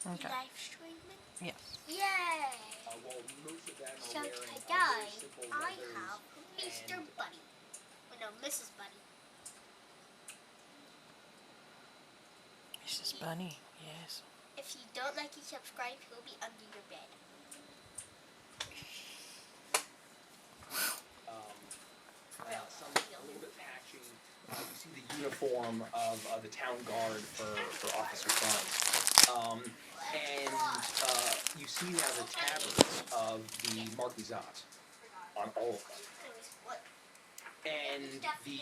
Okay. live streaming? Yes. Yay! While most of them are So wearing today, very simple I leathers have Mr. and Bunny. Oh no, Mrs. Bunny. Mrs. Bunny, yes. If you don't like and subscribe, he'll be under your bed. some a little bit patchy. You see the uniform of the town guard for Officer Fuzz. And you see now the tabards of the Marquisat on all of them. And the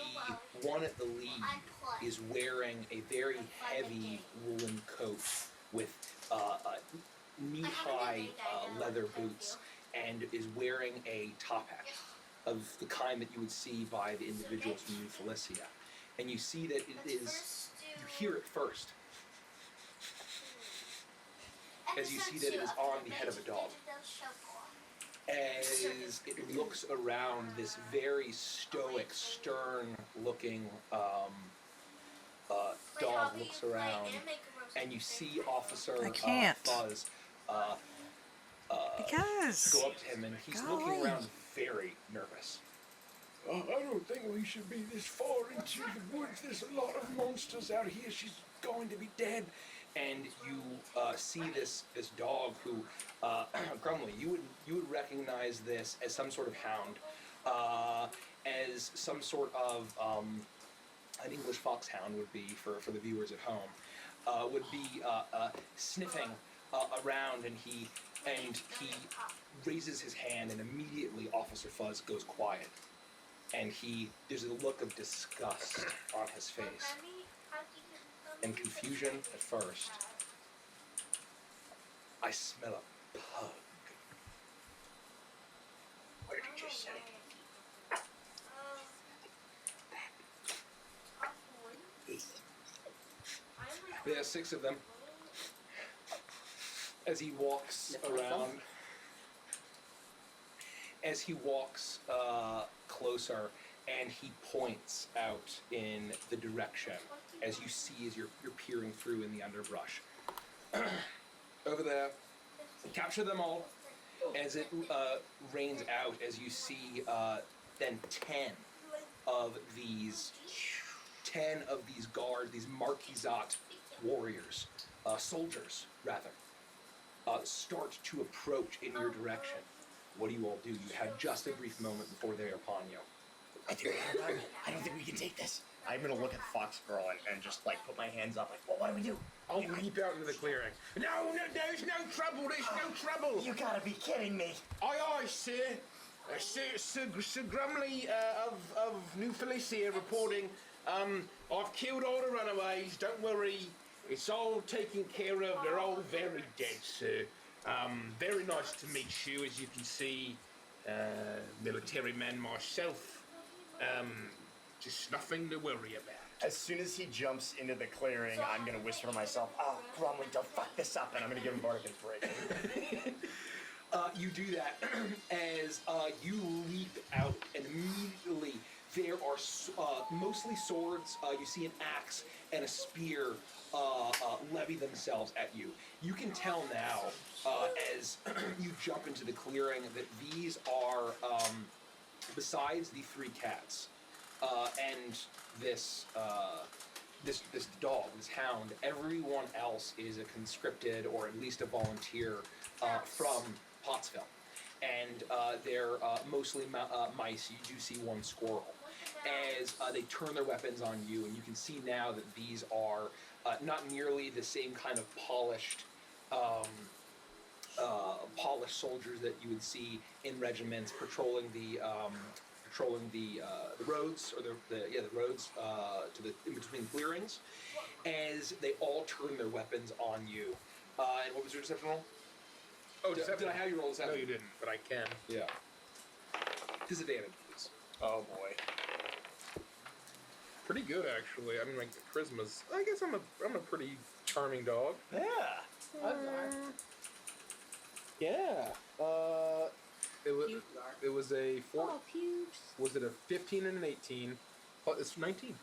one at the lead is wearing a very heavy woolen coat with knee-high leather boots and is wearing a top hat of the kind that you would see by the individuals from New Felicia. And you see that it is, you hear it first, as you see that it is on the head of a dog. As it looks around, this very stoic, stern-looking dog looks around, and you see Officer Fuzz Because. go up to him, and he's looking around very nervous. I don't think we should be this far into the woods. There's a lot of monsters out here. She's going to be dead. And you see this dog who, Grumley, you would recognize this as some sort of hound, as some sort of an English foxhound would be for the viewers at home, would be sniffing around, and he raises his hand, and immediately Officer Fuzz goes quiet, and there's a look of disgust on his face. And confusion at first. I smell a pug. What did you just say? There are 6 of them. As he walks around, closer, and he points out in the direction, as you see as you're peering through in the underbrush. Over there. Capture them all. As it rains out, as you see then 10 of these guards, these Marquisat warriors, soldiers rather, start to approach in your direction. What do you all do? You have just a brief moment before they're upon you. I don't think we can take this. I'm gonna look at the fox girl and just like put my hands up like, well, what do we do? I'll leap out into the clearing. No, there's no trouble, no trouble. You gotta be kidding me. Aye, sir. Sir Grumley of New Felicia reporting. I've killed all the runaways, don't worry. It's all taken care of, they're all very dead, sir. Very nice to meet you, as you can see. Military man myself. Just nothing to worry about. As soon as he jumps into the clearing, I'm gonna whisper to myself, oh, Grumley, don't fuck this up, and I'm gonna give him Bardic Inspiration. You do that as you leap out, and immediately there are mostly swords. You see an axe and a spear levy themselves at you. You can tell now, as you jump into the clearing, that these are, besides the 3 cats, and this dog, this hound, everyone else is a conscripted or at least a volunteer from Pottsville. And they're mostly mice. You do see 1 squirrel. As they turn their weapons on you, and you can see now that these are not nearly the same kind of polished soldiers that you would see in regiments patrolling the roads, or the roads in between clearings, as they all turn their weapons on you. And what was your deception roll? Oh, deception. Did I have you roll deception? No, you didn't, but I can. Yeah. Disadvantage, please. Oh boy. Pretty good, actually. I mean, like, the charisma's... I guess I'm a pretty charming dog. Yeah. Yeah. It was a 4... Oh, pubes. Was it a 15 and an 18? Oh, it's 19.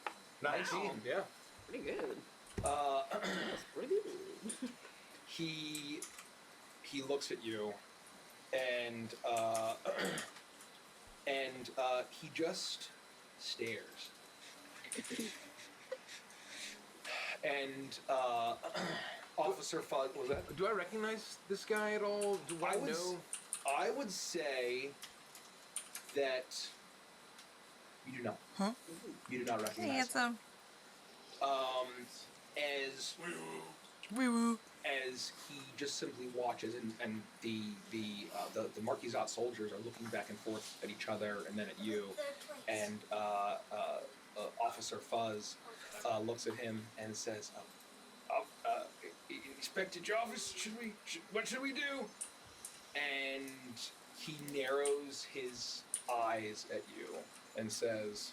19. Yeah. Pretty good. Uh, That's pretty good. he looks at you, and he just stares. And Officer Fuzz, was that? Do I recognize this guy at all? Do I know? I would say that you do not. Huh? You do not Hey, recognize him. handsome. As Woo. as he just simply watches, and the Marquisat soldiers are looking back and forth at each other and then at you, and Officer Fuzz looks at him and says, "Inspector Jarvis, what should we do?" And he narrows his eyes at you and says,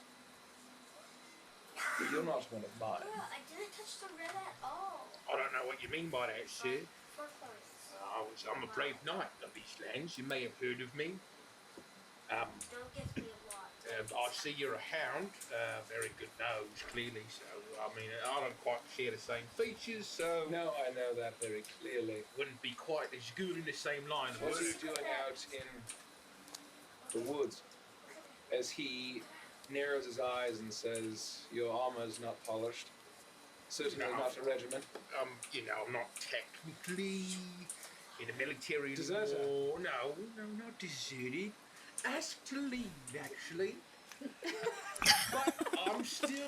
"You're not one of mine." Yeah, I didn't touch the red at all. I don't know what you mean by that, sir. Turquoise. I'm a brave knight of these lands. You may have heard of me. Don't give me a lot. I see you're a hound. Very good nose, clearly. So, I mean, I don't quite share the same features, so No, I know that very clearly. wouldn't be quite as good in the same line of What are you work. doing out in the woods? As he narrows his eyes and says, "Your armor is not polished. Certainly No. not a regiment." I'm not technically in the military Deserter? anymore. No, not deserted. Asked to leave, actually. But I'm still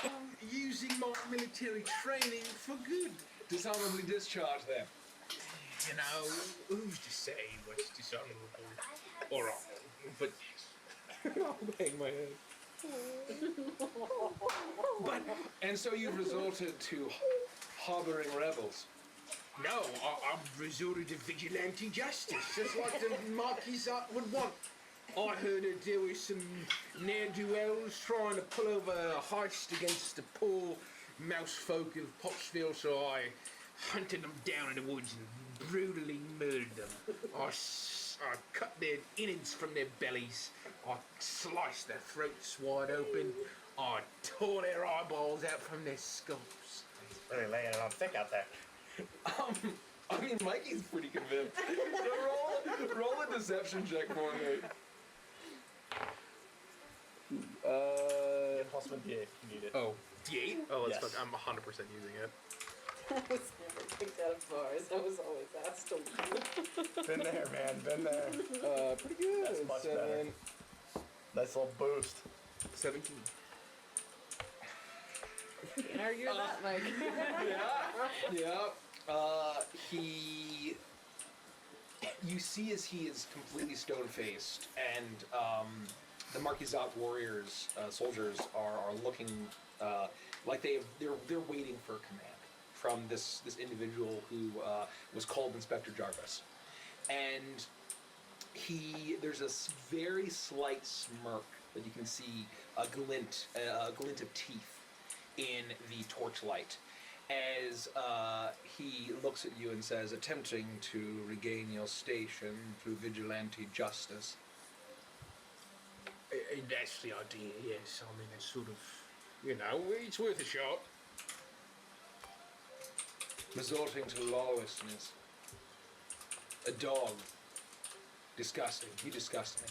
using my military training for good. Dishonorably discharged then. Who's to say what's dishonorable or wrong? But I'll bang my head. And so you've resorted to harboring rebels. no, I've resorted to vigilante justice, just like the Marquisat would want. I heard that there was some ne'er-do-wells trying to pull over a heist against the poor mouse folk of Pottsville, so I hunted them down in the woods and brutally murdered them. I cut their innards from their bellies. I sliced their throats wide open. I tore their eyeballs out from their skulls. Really laying it on thick out there. I mean, Mikey's pretty convinced. So roll a deception check for me. Plus one D8 if you need it. Oh, D8? Oh, Yes. fuck. I'm 100% using it. I was never picked out of bars. I was always asked to leave. Been there, man. Been there. Pretty good. That's much better. Nice little boost. 17. Can't argue that, Mike. Yeah. You see as he is completely stone-faced, and the Marquisat warriors, soldiers, are looking like they're waiting for a command from this individual who was called Inspector Jarvis, and there's a very slight smirk that you can see, a glint of teeth in the torchlight, as he looks at you and says, "Attempting to regain your station through vigilante justice." That's the idea, yes. I mean, it's sort of, it's worth a shot. Resorting to lawlessness. A dog. Disgusting. You disgust me.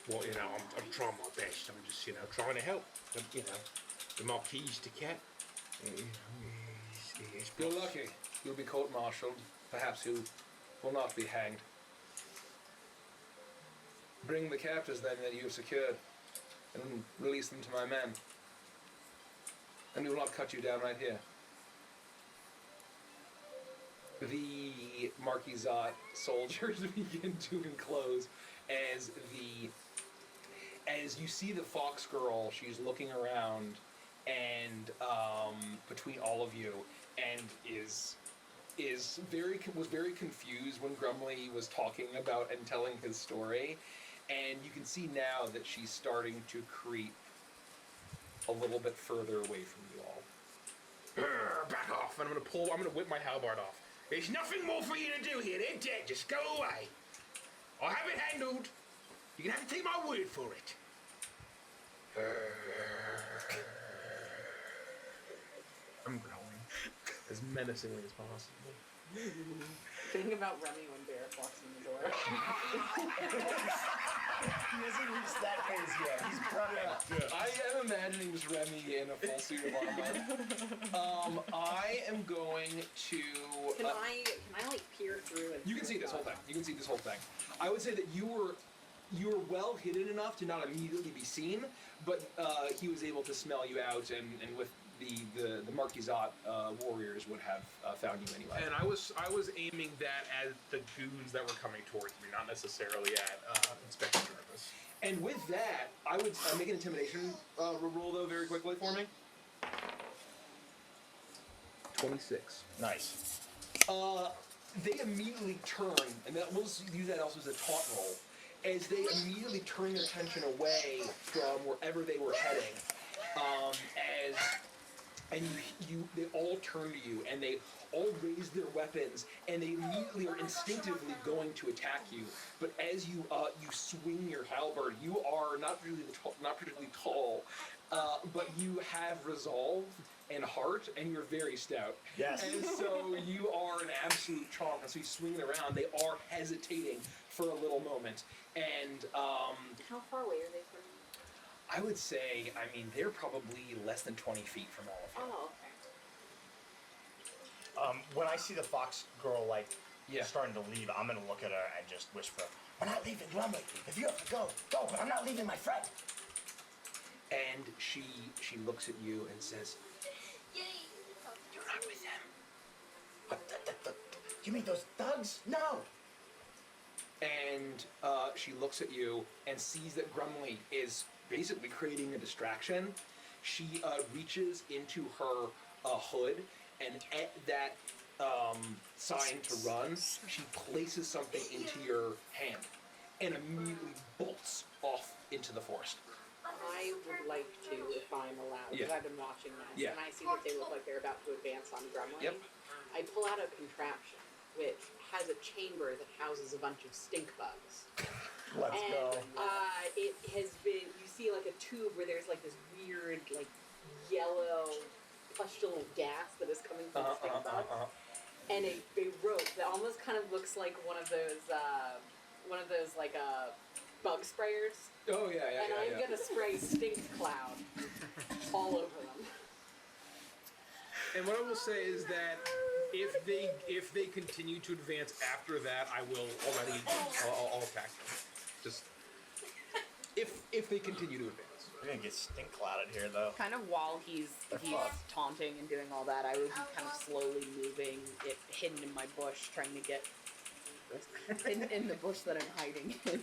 Well, I'm trying my best. I'm just, trying to help. The Marquis de Cat. He's You're lucky. You'll be court-martialed. Perhaps you will not be hanged. Bring the captives then that you have secured, and release them to my men. And we will not cut you down right here. The Marquisat soldiers begin to enclose as you see the fox girl. She's looking around and between all of you, and was very confused when Grumley was talking about and telling his story, and you can see now that she's starting to creep a little bit further away from you all. back off, and I'm gonna whip my halberd off. There's nothing more for you to do here. They're dead. Just go away. I have it handled. You can have to take my word for it. I'm growling. as menacingly as possible. Think about Remy when Barrett walks in the door. He hasn't reached that phase yet. He's prepping. I am imagining just Remy in a full suit of armor. I am going to. Can I like peer through and You can see this whole thing. You can see this whole thing. I would say that you were well hidden enough to not immediately be seen, but he was able to smell you out, and with the Marquisat warriors would have found you anyway. And I was aiming that at the goons that were coming towards me, not necessarily at Inspector Jarvis. And with that, I would make an intimidation roll though very quickly for me. 26. Nice. They immediately turn, and that was use that also as a taunt roll, as they immediately turn their attention away from wherever they were heading. They all turn to you, and they all raise their weapons, and they immediately are instinctively going to attack you. But as you swing your halberd, you are not particularly tall, but you have resolve and heart, and you're very stout. Yes. And so you are an absolute chomp, and so you swing it around. They are hesitating for a little moment, and How far away are they from you? I would say, they're probably less than 20 feet from all of you. Oh, okay. When I see the fox girl Yeah. starting to leave, I'm gonna look at her and just whisper, "We're not leaving Grumley. If you have to go, go. But I'm not leaving my friend." And she looks at you and says, Yay! "You're not with them." You mean those thugs? No. And she looks at you and sees that Grumley is basically creating a distraction. She reaches into her hood, and at that sign to run, she places something into your hand and immediately bolts off into the forest. I would like to, if I'm allowed, because Yeah. I've been watching this, Yeah. and I see that they look like they're about to advance on Gremlin. Yep. I pull out a contraption which has a chamber that houses a bunch of stink bugs. Let's and go. It has been, you see like a tube where there's like this weird, like yellow pustulent gas that is coming from the stink bugs. And a rope that almost kind of looks like one of those like bug sprayers. Oh yeah, And I'm gonna spray stink cloud all over them. And what I will say is that if they continue to advance after that, I will already I'll attack them. Just if they continue to advance. We're gonna get stink clouded here, though. Kind of while he's taunting and doing all that, I would be kind of slowly moving it hidden in my bush, trying to get in the bush that I'm hiding in.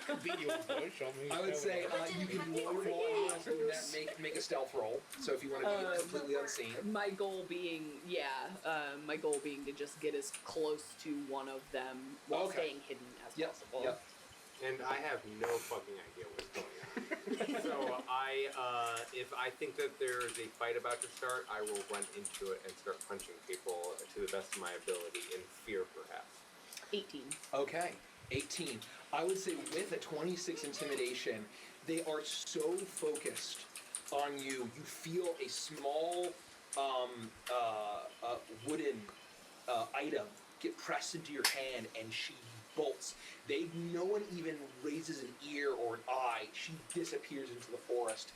Convenient bush. I would say you can roll that, make a stealth roll. So if you want to be completely unseen. My goal being to just get as close to one of them while Okay. staying hidden as possible. Yep. And I have no fucking idea what's going on. So if I think that there is a fight about to start, I will run into it and start punching people to the best of my ability in fear, perhaps. 18. Okay, 18. I would say with a 26 intimidation, they are so focused on you. You feel a small wooden item get pressed into your hand, and she bolts. No one even raises an ear or an eye. She disappears into the forest.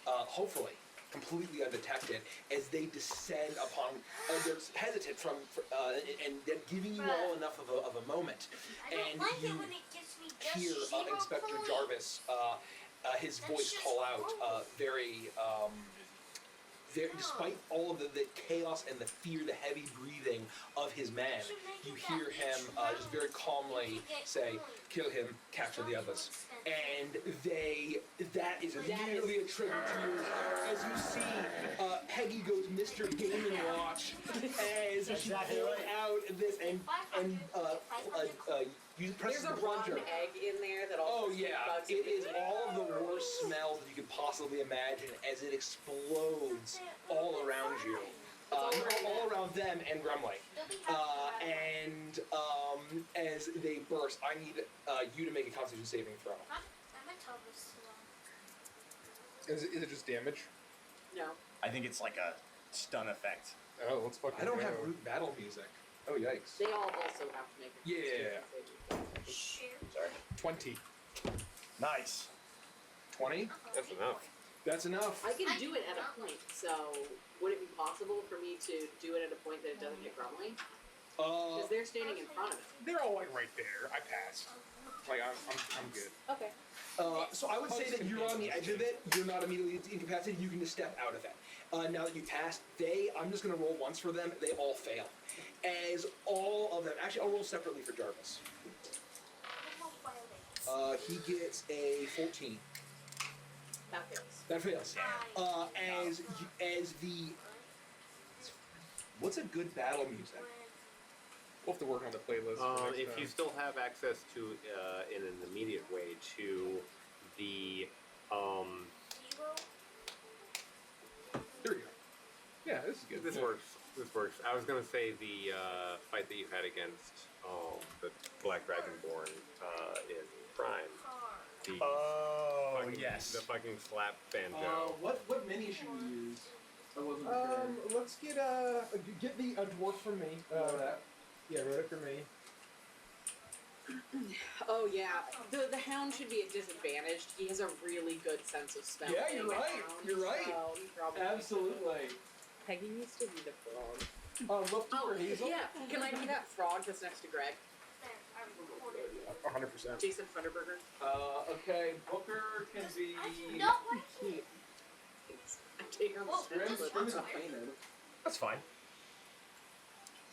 Hopefully completely undetected as they descend upon. They're hesitant and they're giving you all enough of a moment, I don't and like you it when it gives me just hear zero Inspector points. Jarvis, his That's voice just call out, wrong. very. Despite all of the chaos and the fear, the heavy breathing of his man, you hear him just very calmly say, "Kill him, capture the others." And that is immediately a trigger to you. As you see, Peggy goes Mr. Game & Watch as she pulls out this and you press There's the a rotten plunger. egg in there that also Oh yeah, bugs it is me. all of the worst smells that you could possibly imagine as it explodes all around you, all around them and Grumley. And as they burst, I need you to make a Constitution saving throw. I'm a Thomas. Is it just damage? No. I think it's like a stun effect. Oh, let's fucking I don't go. have root battle music. Oh, yikes. They all also have to make a Yeah. Shoot. Sorry. 20. Nice. 20? That's enough. That's enough. I can do it at a point, so would it be possible for me to do it at a point that it doesn't get grumbling? Because they're standing in front of it. They're all like right there. I passed. Like I'm good. Okay. So I would say that you're on the edge of it. You're not immediately incapacitated. You can just step out of it. Now that you passed, I'm just going to roll once for them. They all fail. As all of them, actually, I'll roll separately for Jarvis. He gets a 14. That fails. That fails. As the what's a good battle music? We'll have to work on the playlist. for next If time. you still have access to, in an immediate way, to the There we go. Yeah, this is good. This works. This works. I was gonna say the fight that you had against the Black Dragonborn in Prime. The Oh, fucking, yes. The fucking slap banjo. What mini should we use? I wasn't Let's get the a dwarf for me. Yeah, right for me. Oh yeah, the hound should be at disadvantaged. He has a really good sense of smell. Yeah, being you're a right. hound, You're right. so he probably Absolutely. Peggy used to be the frog. Left Oh for Hazel. yeah, can I be that frog that's next to Greg? 100%. Jason Funderburger. Okay, Booker can be. No, what? I take on the Scrim strip, is but painted. That's fine.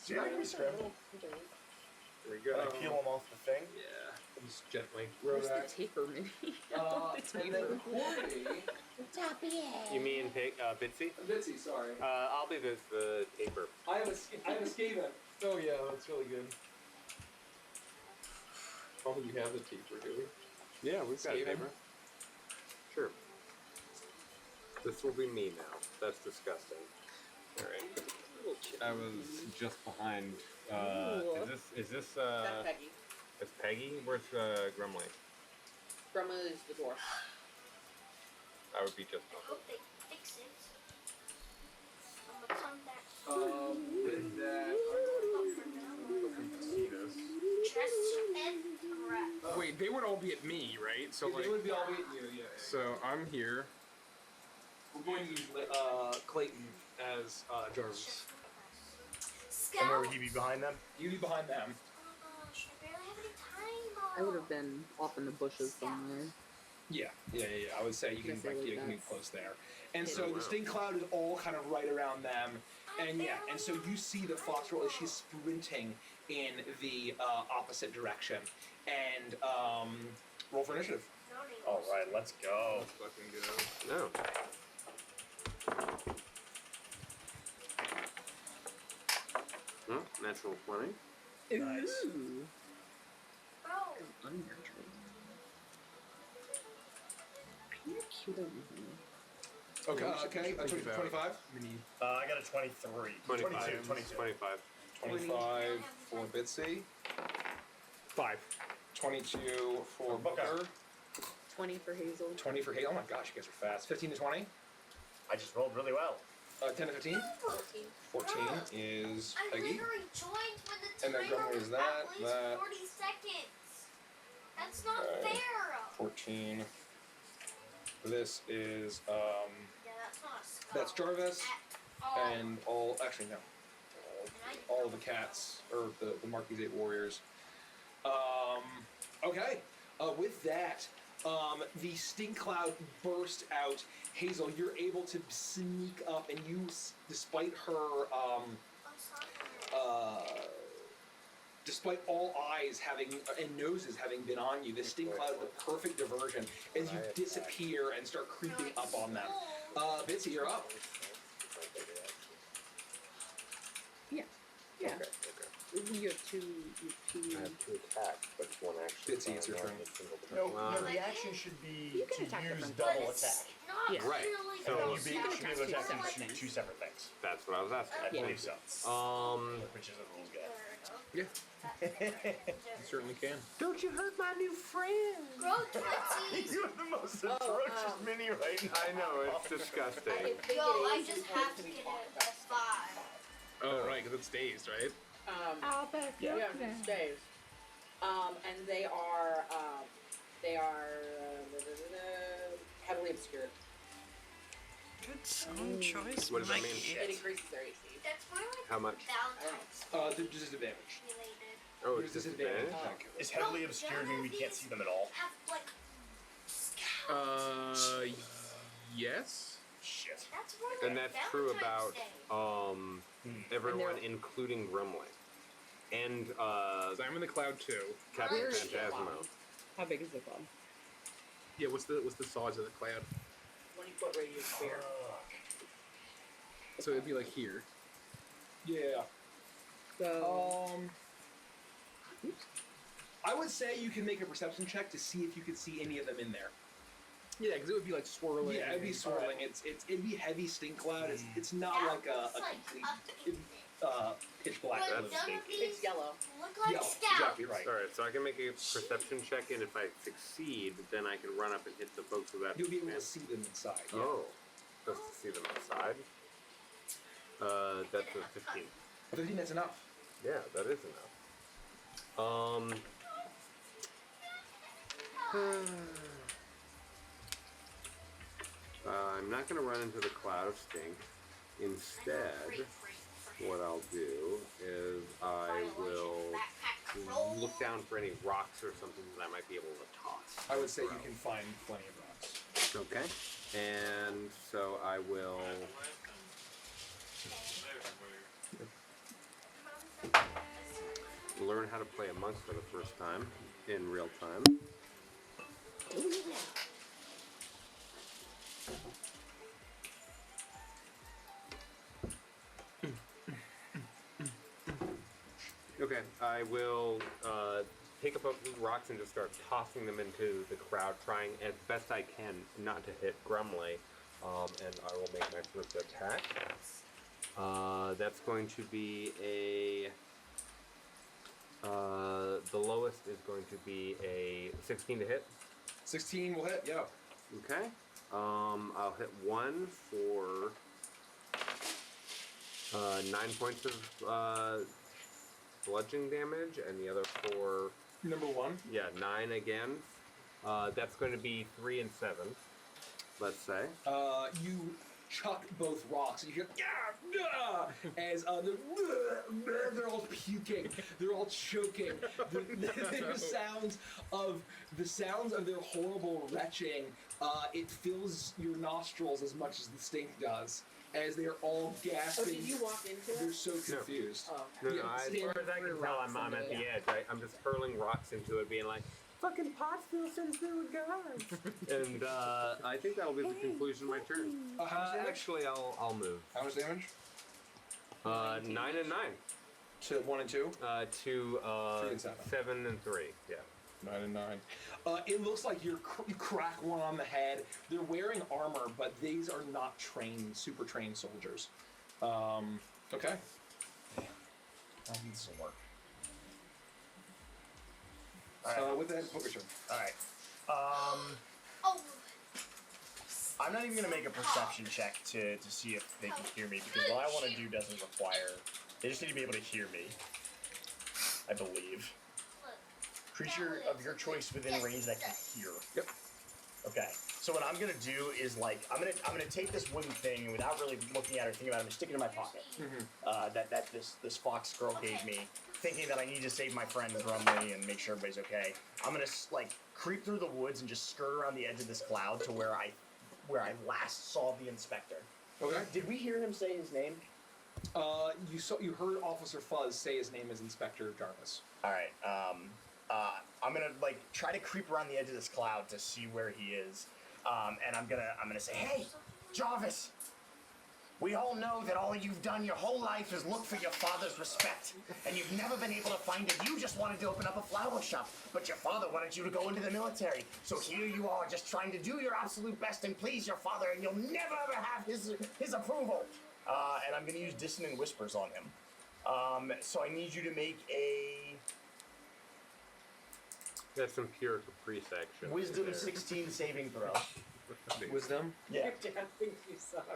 Yeah, we scrim. Very good. I peel them off the thing. Yeah, just gently. Where's the Rodak. taper mini? And then Corey. You mean Bitsy? Bitsy, sorry. I'll be the taper. I have a Skaven. Oh yeah, that's really good. Oh, you have the taper, do we? Yeah, we've got Skaven. taper. Sure. This will be me now. That's disgusting. All right. I was just behind. Is this That's Peggy. It's Peggy? Where's Grumley? Grandma is the dwarf. I would be just I hope they fix it. I'm gonna come back. With that, Dress and grab. Wait, they would all be at me, right? So they like, would be all with you, yeah. so I'm here. We're going to use Clayton as Jarvis. And where Scout. would he be behind them? You be behind them. Oh gosh, I barely have any time. I would have been off in the bushes somewhere. Yeah. I would say you can Guess I would you can be have. close there. And Yeah. so Oh, the wow. sting cloud is all kind of right around them. And yeah, and so you see the foxtrot as she's sprinting in the opposite direction. And roll for initiative. All right, let's go. Let's fucking go. No. Natural 20. Nice. Ooh. Bro, Unnatural. You're cute over here. Okay, Yeah, we should okay. think about- 25? Mini. I got a 23. 25. 22. 25. 25 for Bitsy. 5. 22 for Booker. Booker. 20 for Hazel. 20 for Hay. Oh my gosh, you guys are fast. 15 to 20. I just rolled really well. 10 to 15. 14. 14 is I Peggy. literally joined when the And then timer Grumley was is that, at least that. 40 seconds. That's not Okay. fair. 14. This is Yeah, that's not a skull. that's Jarvis At all. and all actually no. All the cats or the Marquis 8 warriors. Okay. With that, the stink cloud burst out. Hazel, you're able to sneak up, and you, despite her, I'm sorry. despite all eyes having and noses having been on you, the stink cloud is the perfect diversion as you disappear and start creeping up on them. Bitsy, you're up. Yeah. Yeah. Okay. You have two. I have 2 attacks, but one actually. Bitsy, it's your turn. No, Wow. your reaction should be You can to attack use different But double it's attack. not Yeah. Right. really So- And then fair. you should be You able can to attack attack two two separate two separate things. That's what I was asking. I believe so. Um, Which is a rules guy. Yeah, you certainly can. don't you hurt my new friend. Grow tootsies. You have the most atrocious mini right now. I know, it's disgusting. Yo, I just have to get a 5. Oh, right, because it's dazed, right? I'll bet yeah, it stays. And they are heavily obscured. Good song choice, What does that Mikey. mean? It increases their AC. That's more like How much? Valentine's There's disadvantage. related. Oh, There's it's disadvantage. disadvantage? Is heavily obscured mean we can't see them at all? Have like Yes. Shit. that's more like And that's true about Valentine's Day. everyone, including Grimley. And So I'm in the cloud too. Captain Where is Phantasmo. How big is the club? Yeah, what's the size of the cloud? 20-foot radius sphere. So it'd be like here. Yeah. So I would say you can make a perception check to see if you can see any of them in there. Yeah, because it would be like swirling. Yeah, it'd be swirling. It'd be heavy stink cloud. It's not like a It's like complete pitch black. But blue. none of these it's yellow. look like Yeah, stouts. exactly right. Alright, so I can make a perception check, and if I succeed, then I can run up and hit the folks with that. You'll be able to see them inside. Yeah. Oh, just to see them outside. That's a 15. 15, that's enough. Yeah, that is enough. I'm not going to run into the cloud of stink. Instead, what I'll do is I will look down for any rocks or something that I might be able to toss. I would say you can find plenty of rocks. Okay. And so I will. Learn how to play a monk for the first time in real time. Okay, I will pick up those rocks and just start tossing them into the crowd, trying as best I can not to hit Grumley. And I will make my first attack. That's going to be a. The lowest is going to be a 16 to hit. 16 will hit, yeah. Okay. I'll hit one for 9 points of bludgeoning damage, and the other for Number 1. 9 again. That's going to be 3 and 7. Let's say. You chuck both rocks, and you hear as they're all puking, they're all choking. Their sounds of their horrible retching. It fills your nostrils as much as the stink does, as they are all gasping. Oh, did you walk into They're it? so confused. Oh, No, okay. no, as stand far as I can tell, I'm at the edge. I'm just hurling rocks into it, being like, fucking Pottsville sends through a guy. And I think that'll be the conclusion of my turn. How much damage? Actually, I'll move. How much damage? 9 and 9. To 1 and 2? To 3 and 7. 7 and 3. Yeah. 9 and 9. It looks like you crack one on the head. They're wearing armor, but these are not super trained soldiers. Okay. I need some work. Alright. With that, poker turn. Alright. Oh, I'm not even going to make a perception check to see if they can hear me, because what I want to do doesn't require... They just need to be able to hear me, I believe. look. Creature of your choice within range that can hear. Yep. Okay. So what I'm gonna do is like I'm gonna take this wooden thing and without really looking at it or thinking about it, I'm gonna stick it in my pocket. That this fox girl gave me, thinking that I need to save my friend Grumley and make sure everybody's okay. I'm gonna like creep through the woods and just skirt around the edge of this cloud to where I last saw the inspector. Okay. Did we hear him say his name? You heard Officer Fuzz say his name is Inspector Jarvis. All right. I'm gonna like try to creep around the edge of this cloud to see where he is, and I'm gonna say, "Hey, Jarvis. We all know that all you've done your whole life is look for your father's respect, and you've never been able to find it. You just wanted to open up a flower shop, but your father wanted you to go into the military. So here you are, just trying to do your absolute best and please your father, and you'll never ever have his approval." And I'm gonna use dissonant whispers on him. So I need you to make a That's some pure caprice action. Wisdom there. 16 saving throw. Wisdom? Yeah. I think you suck.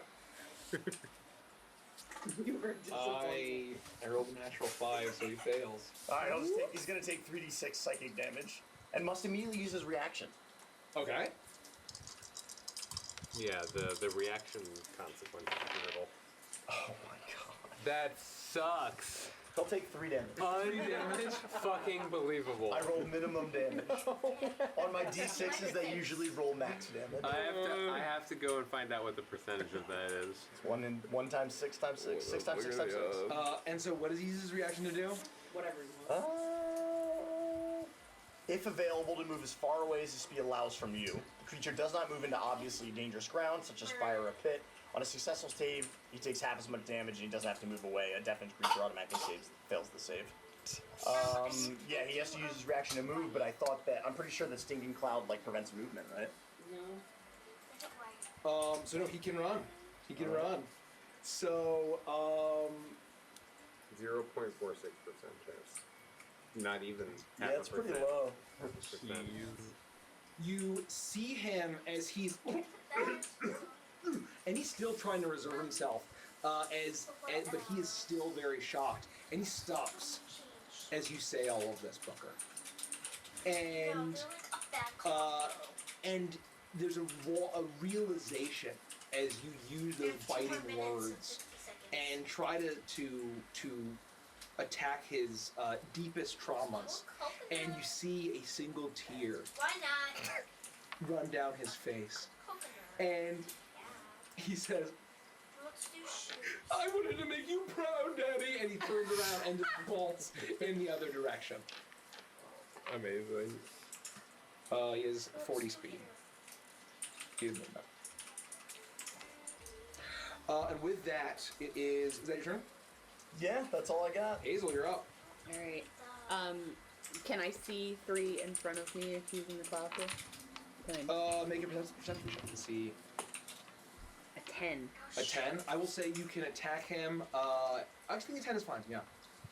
You were disappointed. I rolled a natural 5, so he fails. Alright, he's gonna take 3d6 psychic damage and must immediately use his reaction. Okay. Yeah, the reaction consequence is brutal. Oh my god. That sucks. He'll take 3 damage. Fucking believable. I roll minimum damage. On my d6s, they usually roll max damage. I have to go and find out what the percentage of that is. 1 times 6 times 6. 6 times 6 times 6. And so what does he use his reaction to do? Whatever you want. If available, to move as far away as the speed allows from you. The creature does not move into obviously dangerous ground, such as fire or a pit. On a successful save, he takes half as much damage and he doesn't have to move away. A deafened creature automatically fails the save. Yeah, he has to use his reaction to move, but I thought that, I'm pretty sure that Stinking Cloud, prevents movement, right? No. So no, he can run. He can run. So, 0.46% chance. Not even half Yeah, it's pretty low. you see him as he's... and he's still trying to reserve himself, but he is still very shocked. And he stops as you say all of this, Booker. And there's a realization as you use those biting words and try to attack his deepest traumas, and you see a single tear Why not? run down his face, and he says, Let's do shoes. "I wanted to make you proud, Daddy," and he turns around and just bolts in the other direction. Amazing. He is 40 speed. He is movement. And with that, is that your turn? Yeah, that's all I got. Hazel, you're up. All right. Can I see 3 in front of me if he's in the cloud here? Can I, Make a perception check to see. a 10. A 10. I will say you can attack him. I think a 10 is fine. Yeah.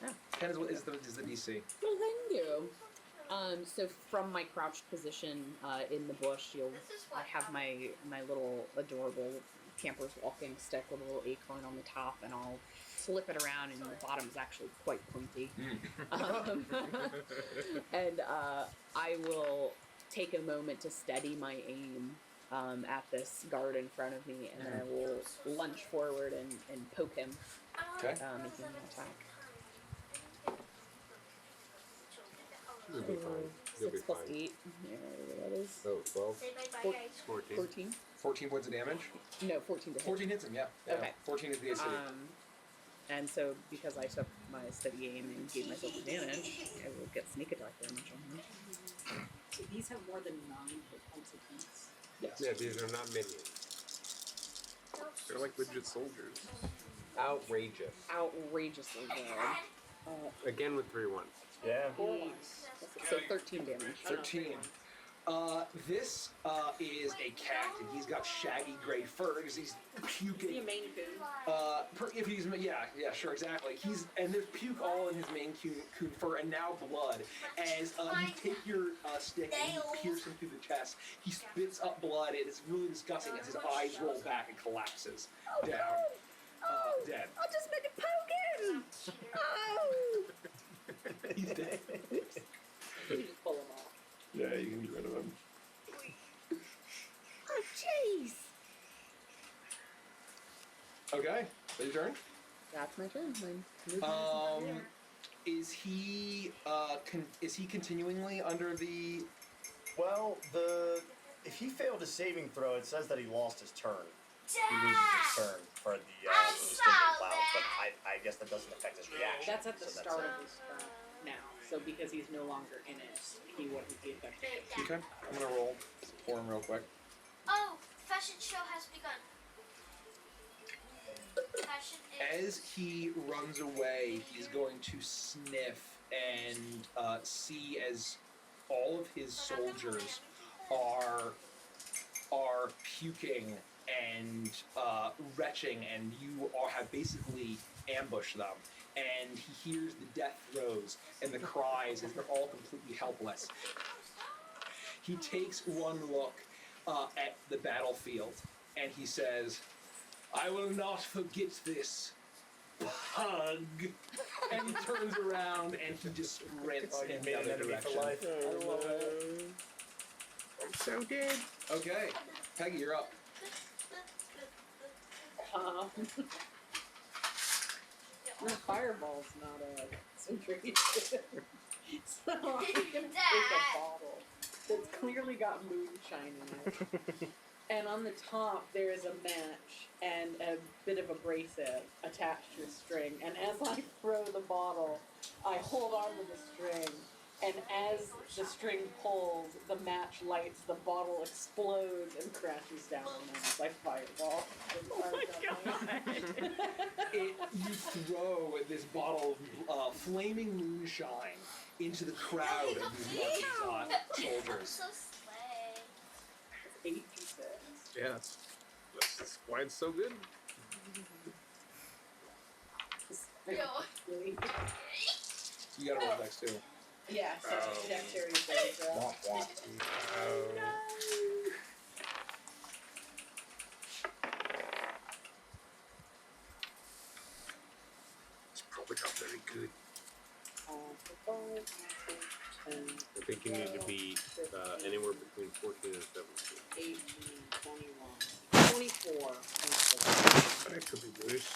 Oh. 10 is the DC. Well, thank you. So from my crouched position in the bush, I have my little adorable camper's walking stick with a little acorn on the top, and I'll flip it around, and the bottom is actually quite pointy. And I will take a moment to steady my aim at this guard in front of me, and I will lunge forward and poke him, Okay. making an attack. You'll be fine. You'll be 6 plus fine. 8. Yeah, whatever that is. Oh, 12, Say bye-bye, Four- guys. 14. 14? 14 points of damage. No, 14 to hit. 14 hits him. Yeah. Okay. 14 is the AC. And so, because I took my steady aim and gave myself advantage, I will get sneak attack damage on him. So these have more than 9 hit points apiece. Yes. Yeah, these are not minions. They're like legit soldiers. Outrageous. Outrageously good. Again with 3 ones. Yeah. 8, so 13 damage. 13. This is a cat, and he's got shaggy gray fur because he's puking. Is he a Maine Coon? If he's sure, exactly. And there's puke all in his Maine Coon fur, and now blood. As you take your stick and you pierce him through the chest, he spits up blood. It is really disgusting as his eyes roll back and collapses down, dead. I'll just make it poke him! Oh! He's dead. You just pull him off. Yeah, you can get rid of him. Oh, jeez! Okay, is your turn. That's my turn. My movement Is he continuingly under the? Well, if he failed his saving throw, it says that he lost his turn. He loses his turn for the Stinking Cloud, but I guess that doesn't affect his reaction. That's at the so start it. of his turn now. So because he's no longer in it, he wouldn't be affected. Okay, I'm gonna roll for him real quick. Oh, fashion show has begun. Fashion is... As he runs away, he's going to sniff and see as all of his soldiers are puking and retching, and you have basically ambushed them. And he hears the death throes and the cries as they're all completely helpless. He takes one look at the battlefield, and he says, "I will not forget this. hug, and he turns around and he just sprints Oh, you in made the an other enemy direction. for life. I love it. I'm so dead. Okay, Peggy, you're up. No, fireball's not a concentration. So I'm gonna take a bottle that's clearly got moonshine in it. And on the top there is a match and a bit of abrasive attached to a string. And as I throw the bottle, I hold on to the string. And as the string pulls, the match lights, the bottle explodes and crashes down on them as I fireball. You throw this bottle of flaming moonshine into the crowd of these Marquisat soldiers. So slay. 86. Yeah, that's why it's so good. Yo. You gotta roll dex too. Yeah, so Oh. dexterity saving throw. Womp womp. It's probably not very good. 10, I think you need to be anywhere between 14 and 17. 18, 21, 24. That could be worse.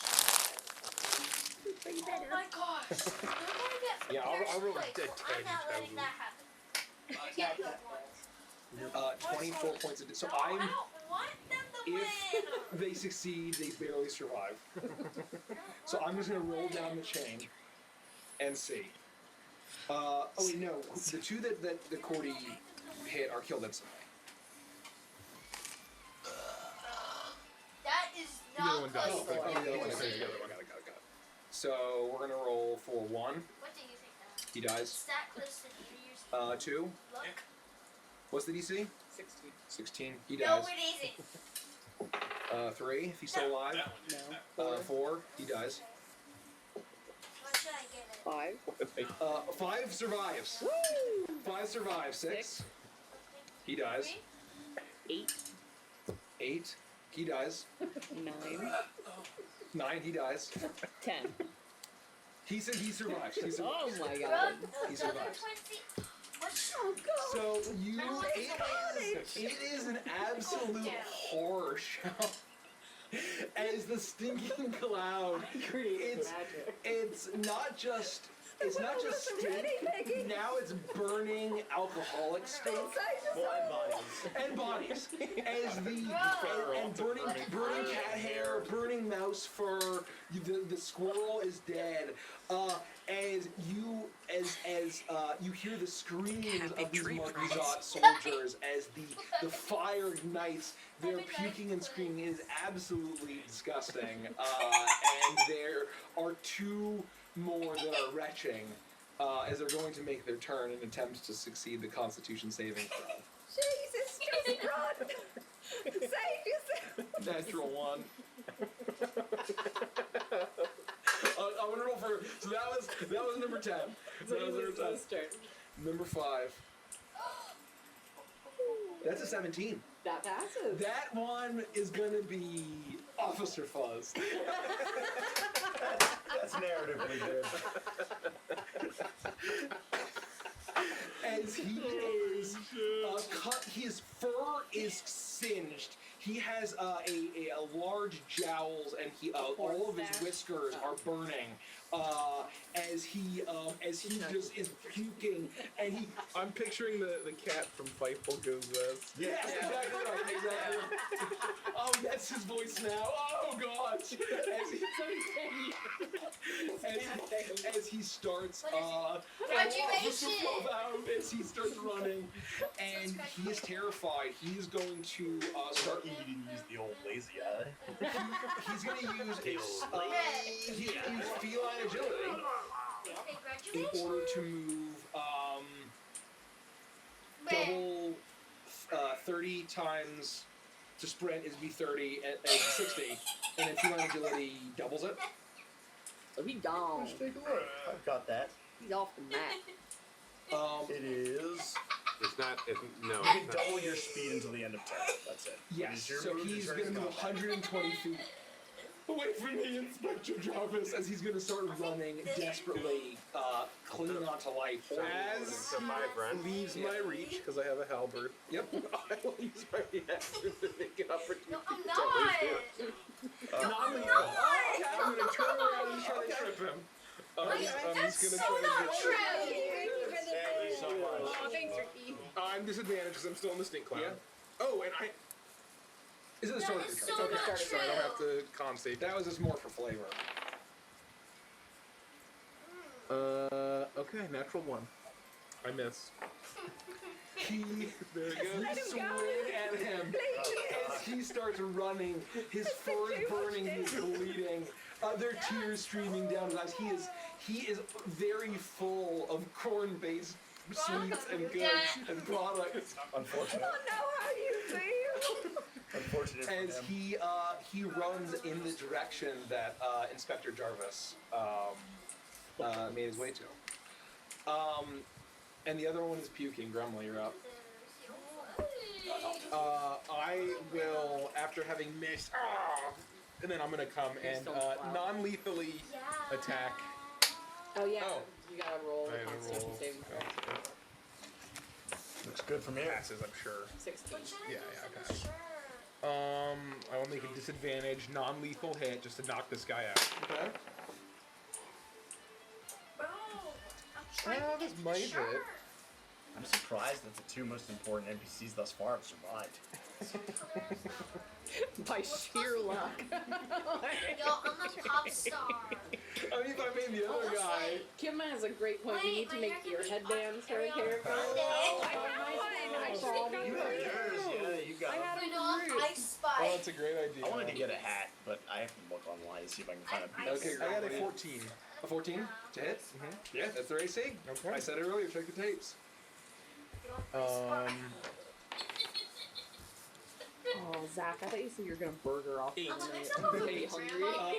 Oh my gosh. We're gonna get Yeah, I'll roll a first dead place. I'm not 10, letting that happen. Get the points. 24 points of so No, I don't want them to if win. they succeed, they barely survive. So I'm just gonna roll down the chain and see. Oh wait, no, the two that the Cordy hit are killed instantly. That is The other not one close dies. Oh, to the what other you one, said. the other one, got it. So we're gonna roll for 1. What do you think that? He dies. Is that close to the New Year's 2. look? What's the DC? 16. 16. He No, dies. it isn't. 3. If he's still alive. No. 4. He dies. What should I get it? 5. 5 survives. 5 survives. 6. He dies. 8. 8. He dies. 9. 9. He dies. 10. He said he survives. He survives. Oh my Bro, god. He the other survives. 20. What's So you, No, it is an absolute horror show. As the stinking cloud, Creates it's magic. it's not just stink. Now it's burning alcoholic stink and bodies. As and burning cat hair, burning mouse fur. The squirrel is dead. As you hear the screams Happy of these tree Marquisat soldiers as the fire ignites, they're puking and screaming. It is absolutely disgusting. And there are 2 more that are retching as they're going to make their turn and attempt to succeed the Constitution saving throw. Jesus, just run! Save yourself! Natural 1. I'm gonna roll for. So that was number 10. So that was number 10. Number 5. That's a 17. That passes. That one is gonna be Officer Fuzz. That's narratively good. As he is cut, his fur is singed. He has a large jowls, and all of his whiskers are burning. As he just is puking, and he. I'm picturing the cat from Fightful Goes West. Yes, exactly right. Exactly. Oh, that's his voice now. Oh God. As he starts. As he starts running, and he is terrified. He is going to start. He didn't use the old lazy eye. He's going to use he's going to use feline agility in order to move double 30 times to sprint is be 30 and 60, and then feline agility doubles it. So he's gone. Let's take a look. I've got that. He's off the map. It is. It's not. No. You can double your speed until the end of turn. That's it. Yes, Your so move he's turn going to is move combat. 120 feet Away from me, Inspector Jarvis, as he's gonna start running desperately, clinging onto life. As he leaves my reach, because I have a halberd, Yep. I will use my reaction to make an opportunity. No, I'm to not. non-lethal. Okay, I'm gonna turn around and try to trip him. I'm That's just so gonna try to not get true. Thank you so much. Oh, thanks, Ricky. I'm disadvantaged because I'm still in the stink cloud. Yeah. Oh, and I. Is it the That sword is of so your not choice? true. So I don't have to con save. That was just more for flavor. Okay, natural 1. I miss. He There we go. swing at him as he starts running. His fur is burning. He's bleeding. There are tears streaming down his eyes. He is very full of corn-based sweets and goods and products. Unfortunate. I know how you feel. Unfortunate for As him. he runs in the direction that Inspector Jarvis made his way to. And the other one is puking. Grumble, you're up. I will, after having missed, and then I'm gonna come and non-lethally attack. Oh yeah. Oh. You gotta roll I the had to Constitution roll. saving throw. Looks good for me. Passes, I'm sure. 16. Yeah, okay. I will make a disadvantage, non-lethal hit just to knock this guy out. Okay. This might hit. I'm surprised that the two most important NPCs thus far have survived. By sheer luck. Yo, I'm a pop star. I mean, if I made the other guy. Kim has a great point. We need to make ear headbands for her character. I You got yours, yeah, you got I them. had We a know group. I spy. Oh, that's a great idea. I wanted to get a hat, but I have to look online to see if I can find a piece. Okay, I got a great. 14. A 14 to hit? Mm-hmm. Yeah, that's their AC. Okay. I said it earlier, check the tapes. Oh, Zach, I thought you said you were gonna burger off. Eight. Eight. Hungry.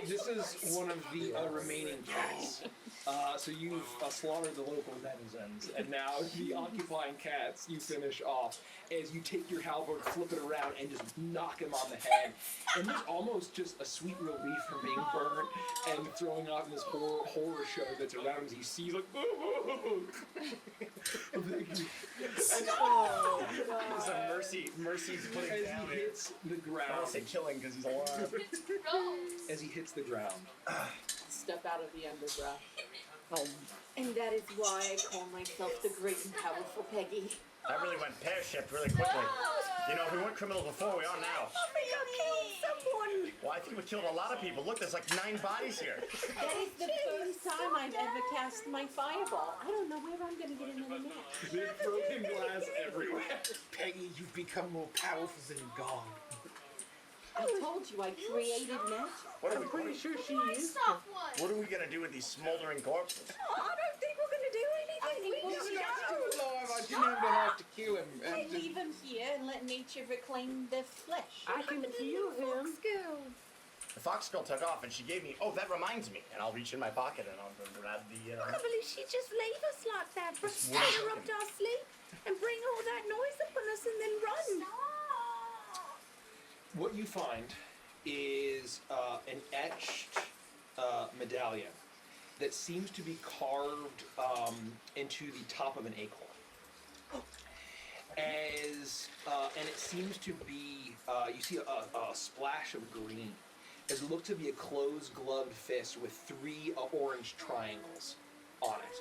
This is one of the remaining cats. So you've slaughtered the local denizens, and now the occupying cats you finish off as you take your halberd, flip it around, and just knock him on the head. And there's almost just a sweet relief from being burned and throwing out in this horror show that's around as he sees like, So Mercy's putting as down he here. hits the I ground. don't say killing because he's alive. As he hits the ground. Step out of the underbrush. And that is why I call myself the great and powerful Peggy. That really went pear-shaped really quickly. You know, if we weren't criminals before, we are now. Mommy, I killed someone. Well, I think we killed a lot of people. Look, there's like 9 bodies here. That is the first time I've ever cast my fireball. I don't know where I'm gonna get another match. There's broken glass everywhere. Peggy, you've become more powerful than God. I told you I created magic. What are we, Pretty sure she is. Stop one. what are we gonna do with these smoldering corpses? Oh, I don't think we're going to do anything. We Just just have go. to alive. I didn't even have to kill him. I leave him here and let nature reclaim the flesh. I can heal him. School. The fox girl took off and she gave me, oh, that reminds me. And I'll reach in my pocket and I'll go grab the, I can't believe she just leave us like that. This woman's Interrupt our sleep and bring all that noise upon us and then run. What you find is an etched medallion that seems to be carved into the top of an acorn. As and it seems to be, you see a splash of green. As it looks to be a closed gloved fist with 3 orange triangles on it.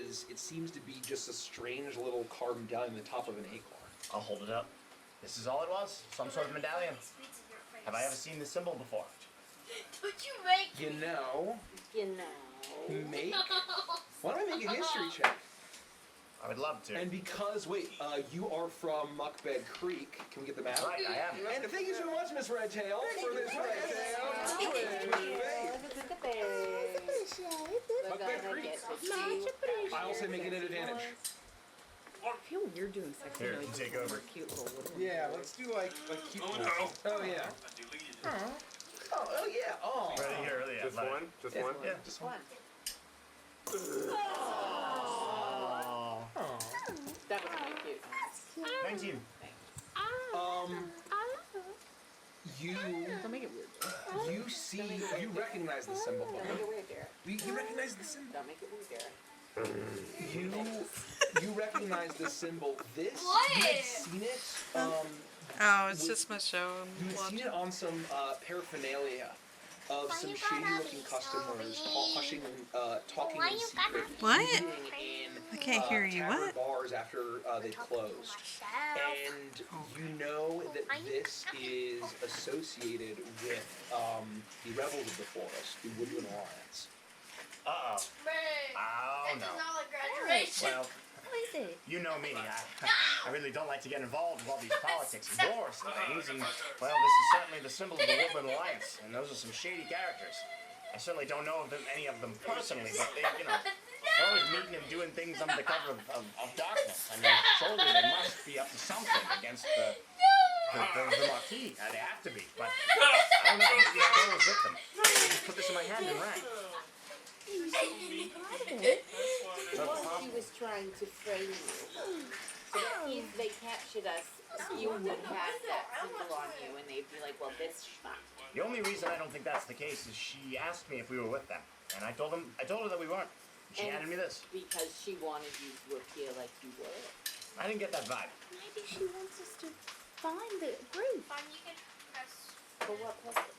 As it seems to be just a strange little carved medallion on the top of an acorn. I'll hold it up. This is all it was? Some sort of medallion. Have I ever seen this symbol before? Don't you make You know, You know. make. Why don't I make a history check? I would love to. And because, wait, you are from Muckbed Creek. Can we get the map? Right, I am. And thank you so much, Miss Redtail, for this Redtail. Muckbed Creek. I also make it an advantage. I feel weird doing sex. Here, like, take over. Cute little woman. Yeah, let's do like cute. Oh, yeah. Oh, yeah. Oh. Right here, yeah. Just like- one? Just one? Yeah. Just one. Aw. Oh. That was kind of cute. 19. You Don't make it weird. You see, you recognize the symbol. Don't make it weird, Derek. You recognize the symbol. Don't make it weird, Derek. You recognize the symbol. This What? you had seen it. Oh, it's just my show. You had seen it on some paraphernalia of some you gotta shady-looking be customers so hushing and talking Why in you secret, gotta What? eating in I can't hear you. tavern What? bars after they closed. And you know that this is associated with the Rebels of the Forest, the Woodland Alliance. Uh-oh. Oh, That's no. not like graduation. Well, What is it? you know me. I really don't like to get involved with all these politics and wars and things. And, well, this is certainly the symbol of the Woodland Alliance. And those are some shady characters. I certainly don't know any of them personally, but they, they're always meeting and doing things under the cover of darkness. I mean, surely they must be up to something against the Marquis. They have to be. But I don't know. Maybe I'll go with them. Just put this in my hand and run. Well, she was trying to frame you. So that if they captured us, you would have that symbol on you, and they'd be like, well, this schmuck. The only reason I don't think that's the case is she asked me if we were with them, and I told her that we weren't. She And handed me this. Because she wanted you to appear like you were. I didn't get that vibe. Maybe she wants us to find the group. Fine, you can press. For what purpose?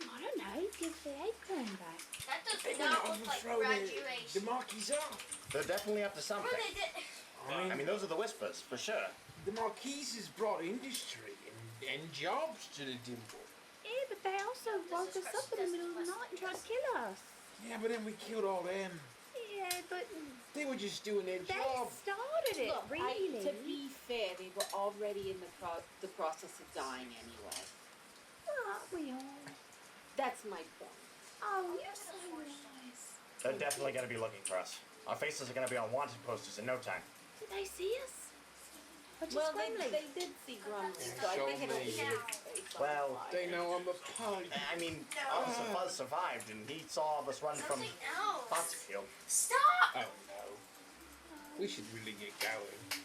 I don't know. Give the apron back. That does They're not gonna look like overthrow the graduation. Marquis off. They're definitely up to something. What they did. I mean, those are the whispers, for sure. The Marquis has brought industry and jobs to the Dimple. Yeah, but they also woke us up in the middle of the night and tried to kill us. Yeah, but then we killed all them. Yeah, but They were just doing their they job. started it, Look, really. to be fair, they were already in the process of dying anyway. Aren't we all? That's my point. Oh, you're so nice. They're definitely going to be looking for us. Our faces are going to be on wanted posters in no time. Did they see us? Or just Well, Gremlin? they did see Grumley, so I think it'll be his face on Well, the They flyer. know I'm a pug. I mean, Officer Fuzz survived, and he saw all of us run from Something else. Foxfield. Stop! Oh no. We should really get going.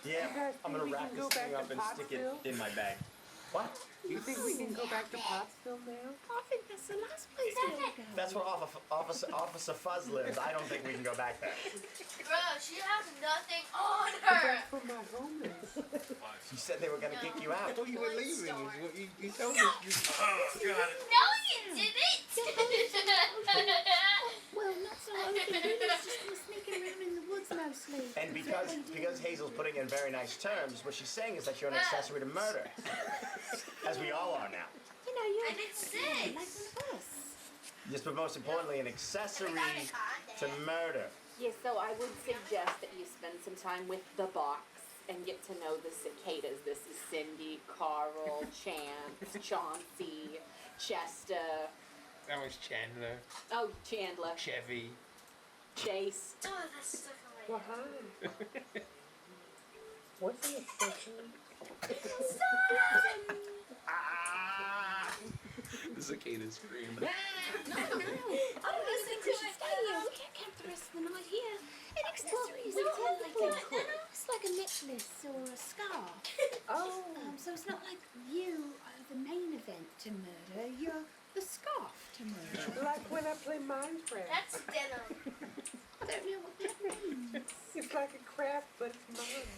Yeah, I'm going to wrap this thing up and stick it in my bag. What? You think we can go back to Pottsville now? I think that's the last place we want to go. That's where Officer Fuzz lives. I don't think we can go back there. Bro, she has nothing on her. That's where my home is. She said they were going to kick you I out. thought you were leaving. Is what you told us. No, you didn't. Well, not so open. We're just kind of sneaking around in the woods mostly. And because Hazel's putting in very nice terms, what she's saying is that you're an accessory to murder. As we all are now. You know, you're I did like one 6. of us. Yes, but most importantly, an accessory to murder. Yeah, so I would suggest that you spend some time with the box and get to know the cicadas. This is Cindy, Carl, Chance, Chauncey, Chester. That was Chandler, Oh, Chandler, Chevy. Chase. Oh, that's stuck on Well, my hi. What's an accessory? The cicada scream. No, I don't think we should stay here. We can't camp the rest of the night here. It accessories it's like a necklace or a scarf. Oh, So it's not like you are the main event to murder. You're the scarf to murder. like when I play Minecraft. That's denim. I don't know what that means. It's like a craft, but it's mine.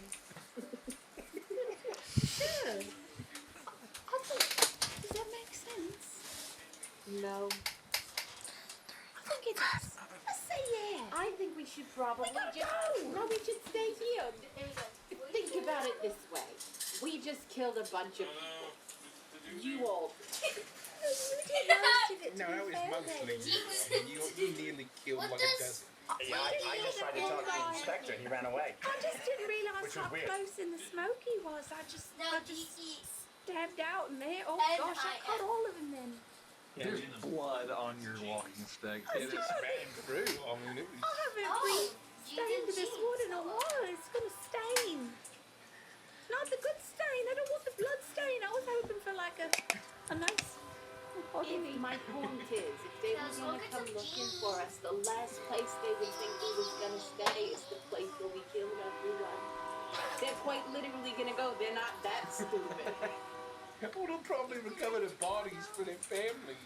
Sure. I think, does that make sense? No. I think it does. Let's say yeah. I think we should probably gotta just. go. No, we should stay here. There we go. Think about it this way. We just killed a bunch of people. You all. No, that was mostly you. You nearly killed What like does- a dozen. Yeah, I just tried to talk to the inspector and he ran away. I just didn't realise Which was how weird. close in the smoke he was. I just No, stabbed out in there. Oh N-I-S. gosh, I cut all of them then. There's blood on your walking stick. It just ran through. I mean, it was. I haven't Oh, you stained did this cheat. wood in a while. It's gonna stain. Not the good stain. I don't want the blood stain. I was hoping for like a nice If my point is, if they were gonna come looking for us, the last place they would think we was gonna stay is the place where we killed everyone. They're quite literally gonna go. They're not that stupid. they'll probably recover the bodies for their families.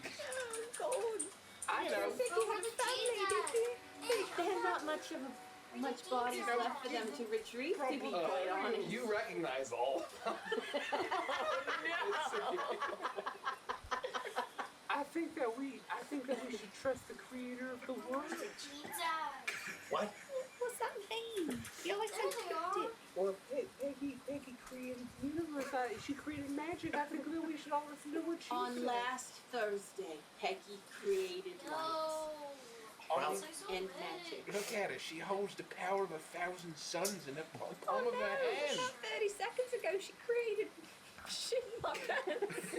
Oh, God. I You know, don't think you have a family, did you? There's not much bodies left for them to retrieve, to be quite honest. You recognize all. I think that we should trust the creator of the world. What? What's that mean? You're always so cryptic. Well, Peggy created the universe. She created magic. I think that we should all listen to what she On said. last Thursday, Peggy created light Well, and magic. Look at her. She holds the power of 1,000 suns in the palm Oh of no, her hand. about 30 seconds ago she created shit in my pants.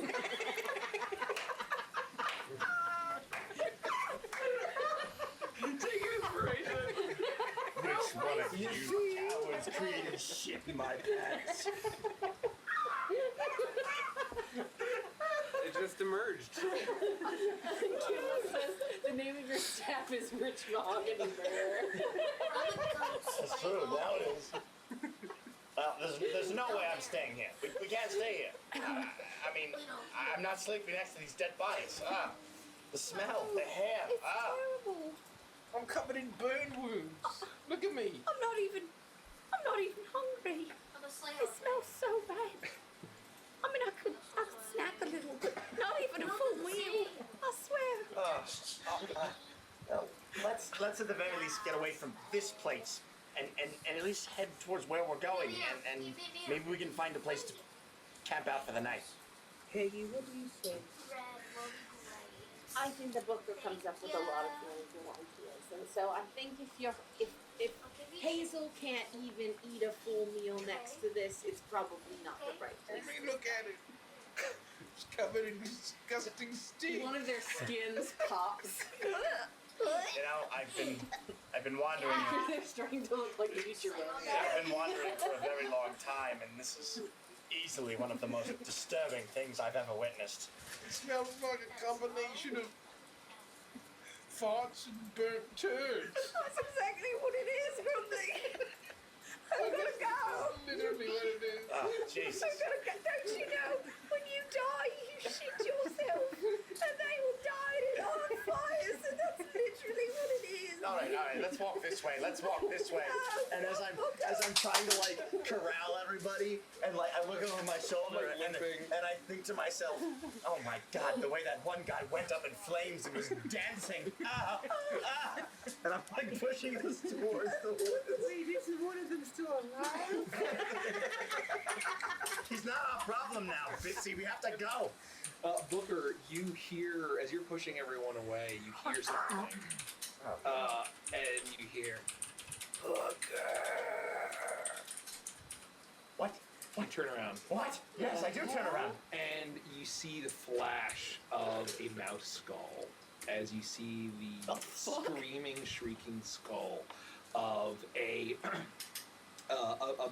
Take inspiration. which one of you cowards created shit in my pants? It just emerged. Kayla says the name of your staff is Rich Mahogany Bear. That's true, now it is. There's no way I'm staying here. We can't stay here. I mean, I'm not sleeping next to these dead bodies. The smell, the hair. It's terrible. I'm covered in burn wounds. Look at me. I'm not even hungry. It smells so bad. I mean, I could snack a little, but not even a full meal. I swear. No, let's at the very least get away from this place and at least head towards where we're going and maybe we can find a place to camp out for the night. Peggy, what do you think? I think the booker comes up with a lot of really good ideas, and so I think if Hazel can't even eat a full meal next to this, it's probably not the right I place. mean, look at it. It's covered in disgusting stink. One of their skins pops. You know, I've been wandering. They're starting to look like nature ones. I've been wandering for a very long time, and this is easily one of the most disturbing things I've ever witnessed. It smells like a combination of farts and burnt turds. That's exactly what it is, Grumbly. I'm gonna go. Literally what it is. Oh, Jesus. I'm gonna go. Don't you know? When you die, you shit yourself, and they will die in on fires, and that's literally what it is. All right, let's walk this way. And as I'm trying to like corral everybody, and like I look over my shoulder and I think to myself, oh my God, the way that one guy went up in flames and was dancing, and I'm like pushing this towards the woods. Wait, isn't one of them still alive? He's not our problem now, Bitsy. We have to go. Booker, you hear, as you're pushing everyone away, you hear something. And you hear, Booker. What? You turn around. What? Yes, I do turn around. And you see the flash of a mouse skull as you see the screaming, shrieking skull of a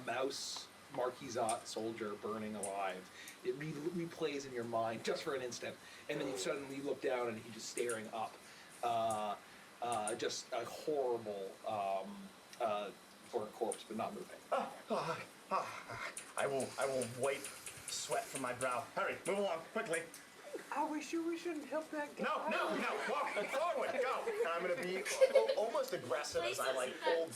mouse Marquisate soldier burning alive. It replays in your mind just for an instant, and then you suddenly look down and he's just staring up. Just a horrible burnt corpse, but not moving. I will wipe sweat from my brow. Hurry, move along, quickly. Are we sure we shouldn't help that guy? No, walk forward, go. And I'm gonna be almost aggressive as I like pull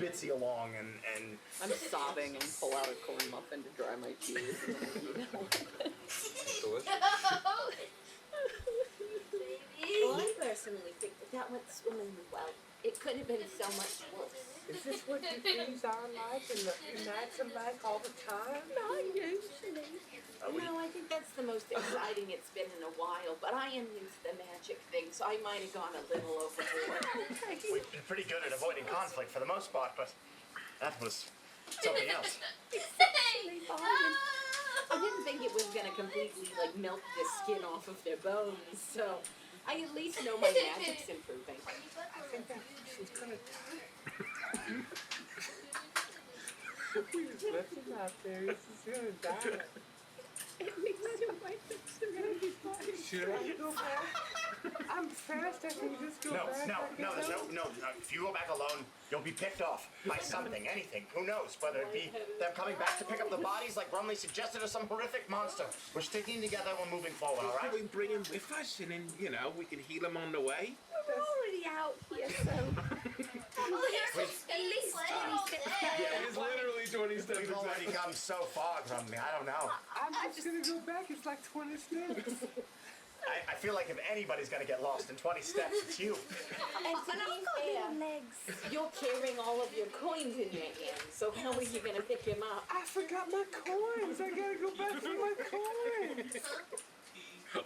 Bitsy along and I'm sobbing and pull out a corn muffin to dry my tears. And then, you know. Delicious. Well, I personally think that went swimmingly well. It could have been so much worse. Is this what you things are like in the nights are like all the time? Not usually. No, I think that's the most exciting it's been in a while, but I am used to the magic thing, so I might have gone a little overboard. we've been pretty good at avoiding conflict for the most part, but that was something else. Actually, fine. I didn't think it was gonna completely like melt the skin off of their bones, so I at least know my magic's improving. I think that she's gonna die. We just left him out there. He's gonna die. It needs to wait. It's gonna be fine. Should I? Go back? I'm fast. I can just go No, back. no, I can no, there's help. no. If you go back alone, you'll be picked off by something, anything. Who knows? Whether it be them coming back to pick up the bodies like Brumley suggested, or some horrific monster. We're sticking together. We're moving forward. All right? We bring him with us, and then we can heal him on the way. We're already out here, so Oh, here's some at least speed 20 all steps day. back. Yeah, it's literally 20 steps. We've already come so far, Brumley. I don't know. I'm just gonna go back. It's like 20 steps. I feel like if anybody's gonna get lost in 20 steps, it's you. And to And I've got be fair, little legs. you're carrying all of your coins in your hands, so how are you gonna pick him up? I forgot my coins. I gotta go back for my coins.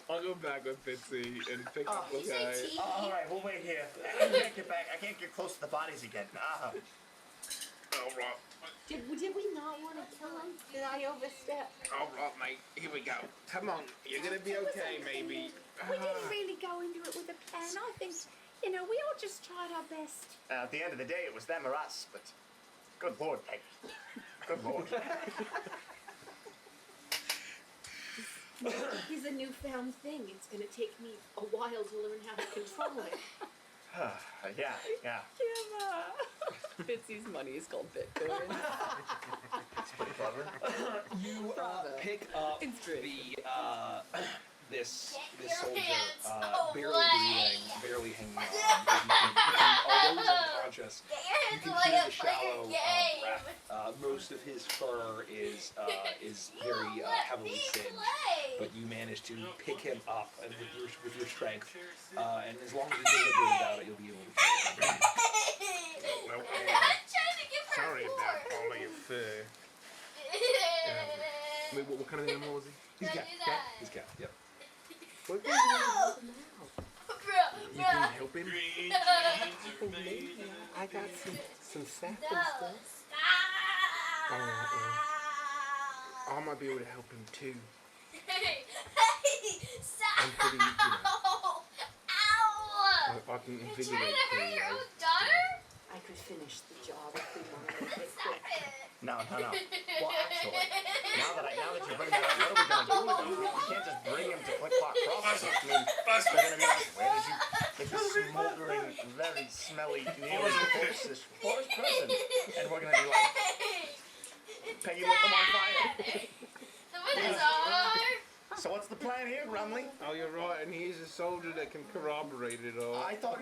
I'll go back with Fitzy and pick up the You say guy. TV? All right, we'll wait here. I can't get back. I can't get close to the bodies again. All right, Did we not want to kill him? Did I overstep? all right, mate. Here we go. Come on, you're gonna be okay, maybe. We didn't really go into it with a plan. I think, we all just tried our best. At the end of the day, it was them or us. But good lord, Peggy. Good lord. He's a newfound thing. It's gonna take me a while to learn how to control it. Yeah. Fitzy's money is called Bitcoin. It's pretty clever. You Bravo. pick up Inspiration. the this Get your soldier, hands barely away. breathing, barely hanging on. Although he's unconscious, Get your you hands can away hear the and play shallow your game. breath. Most of his fur is very heavily singed, but you manage to pick him up and with your strength, and as long as you're deliberate about it, you'll be able to kill him. Well, I'm trying to give her sorry about four. all of your fur. Wait, what kind of animal was he? He's Don't cat. do that. He's cat. Yep. No! You can help him? I got some sap No! and stuff. Stop! I might be able to help him too. Hey, stop! I'm pretty, Ow! I can You're invigorate trying to hurt you. your own daughter? I could finish the job if we wanted to get Stop quick. it! No. Well, actually, now that you bring that up, what are we gonna do with him? We can't just bring him to Click Clock Crossing. I mean, they're gonna be like, where did you get this smoldering, very smelly, kneeling corpse, this forest prison? And we're gonna be like, Peggy lit them on fire. Someone is on. So what's the plan here, Grumley? Oh, you're right, and he's a soldier that can corroborate it all. I thought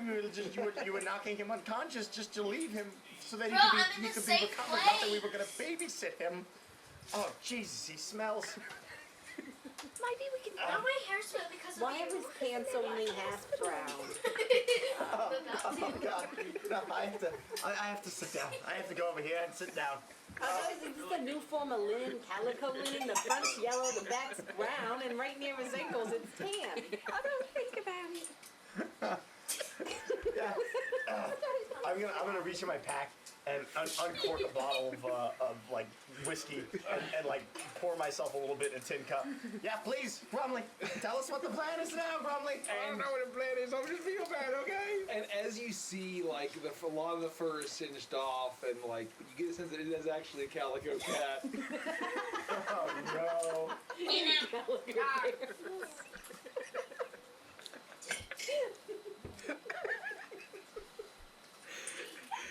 you were knocking him unconscious just to leave him so that Bro, I'm in he the could be same recovered. Not that we place. were gonna babysit him. Oh Jesus, he smells. Maybe we can. Now my hair's split because of Why you. are his pants only half brown? Oh God! No, I have to sit down. I have to go over here and sit down. Is this a new form of linen, calico linen? The front's yellow, the back's brown, and right near his ankles it's tan. I don't think about it. Yeah. I'm gonna reach in my pack and uncork a bottle of like whiskey and like pour myself a little bit in a tin cup. Yeah, please, Grumley, tell us what the plan is now, Grumley. I don't know what the plan is. I'll just feel bad, okay? And as you see, like a lot of the fur is singed off, and like you get a sense that it is actually a calico cat. Oh no.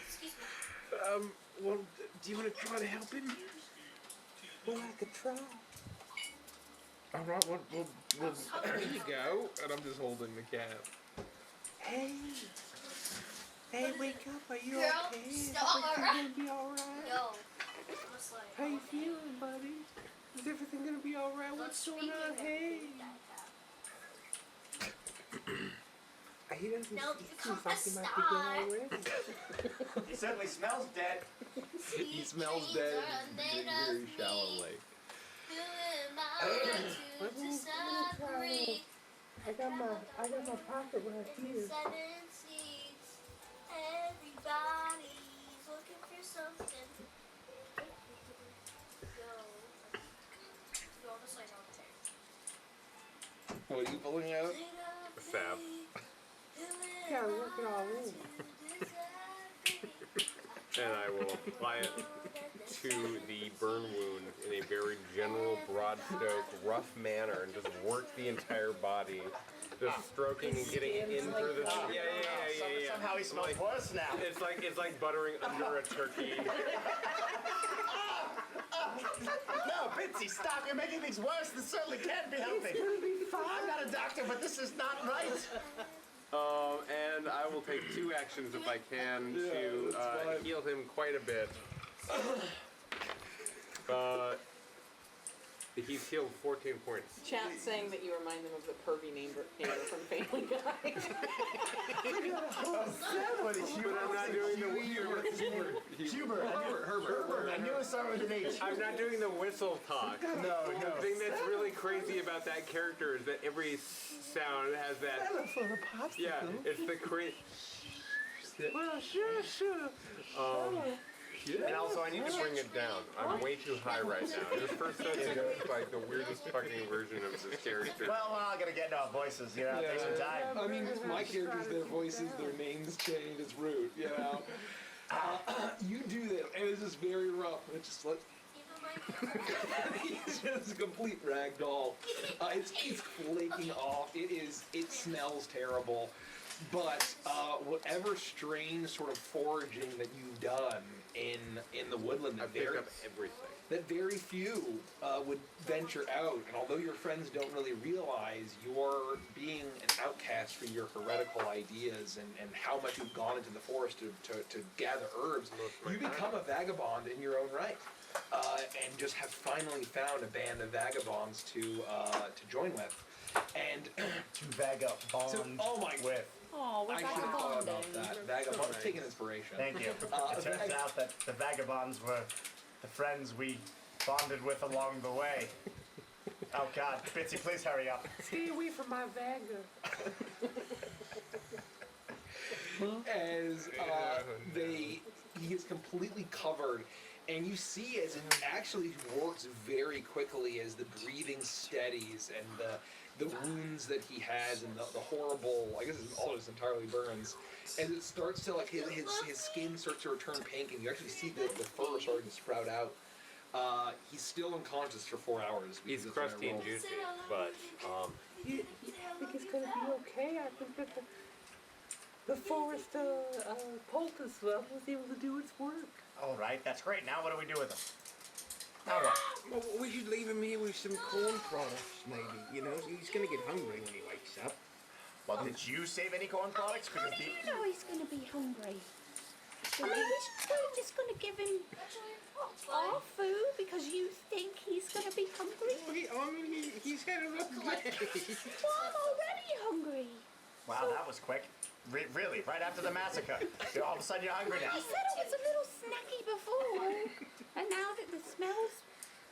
Excuse me. Well, do you want to try to help him? Well, I could try. All right, well, here you go. And I'm just holding the cat. Hey. Hey, wake up. Are you Girl, okay? stop. Is everything gonna be alright? No. Almost like, How you feeling, buddy? Is everything gonna be alright? What's going on? Hey. He doesn't No, he you seems can't like he might be stop. dead already. He certainly smells dead. He smells dead in a very shallow lake. I got my pocket right here. Everybody's looking for something. Go on the side all the time. What are you pulling out? Fab. Gotta work it all in. And I will apply it into the burn wound in a very general, broad stroke, rough manner, and just work the entire body, just stroking and getting it in through the. Yeah. Somehow he smells worse now. It's like buttering under a turkey. No, Bitsy, stop! You're making things worse. This certainly can't be helping. It's gonna be fine. I'm not a doctor, but this is not right. And I will take 2 actions if I can to heal him quite a bit. He's healed 14 points. Chat saying that you remind them of the pervy neighbor from Family Guy. But I'm not doing the Hubert. I knew it started with an H. I'm not doing the whistle talk. No. The thing that's really crazy about that character is that every sound has that. Yeah, it's the crazy. Well, sure. And also, I need to bring it down. I'm way too high right now. This first session is like the weirdest fucking version of this character. Well, we're not gonna get into our voices, you know. Take some time. I mean, my characters, their voices, their names change. It's rude, you know. You do that, and it's just very rough. It's just like he's just a complete ragdoll. It's flaking off. It smells terrible. But whatever strange sort of foraging that you've done in the woodland, I pick up everything. That very few would venture out, and although your friends don't really realize you're being an outcast for your heretical ideas and how much you've gone into the forest to gather herbs, you become a vagabond in your own right, and just have finally found a band of vagabonds to join with, and To vagabond with. Oh, we're I should have thought about vagabonding. that. Vagabond, take an inspiration. Thank you. It turns out that the vagabonds were the friends we bonded with along the way. Oh God, Bitsy, please hurry up. Stay away from my Vaga. As he is completely covered, and you see as it actually works very quickly as the breathing steadies and the wounds that he has and the horrible, I guess it's all just entirely burns, as it starts to like his skin starts to return pink, and you actually see the fur starting to sprout out. He's still unconscious for 4 hours. He's crusty and juicy, but You think it's gonna be okay? I think that the forest poultice was able to do its work. All right, that's great. Now what do we do with him? All right. Well, we should leave him here with some corn products, maybe. You know, he's gonna get hungry when he wakes up. Well, did you save any corn products? How Because do you know he's going to be hungry? I mean, we're just going to give him our food because you think he's going to be hungry? He's had a rough day. Well, I'm already hungry. Wow, that was quick. Really, right after the massacre. All of a sudden you're hungry now. I said I was a little snacky before, and now that the smell's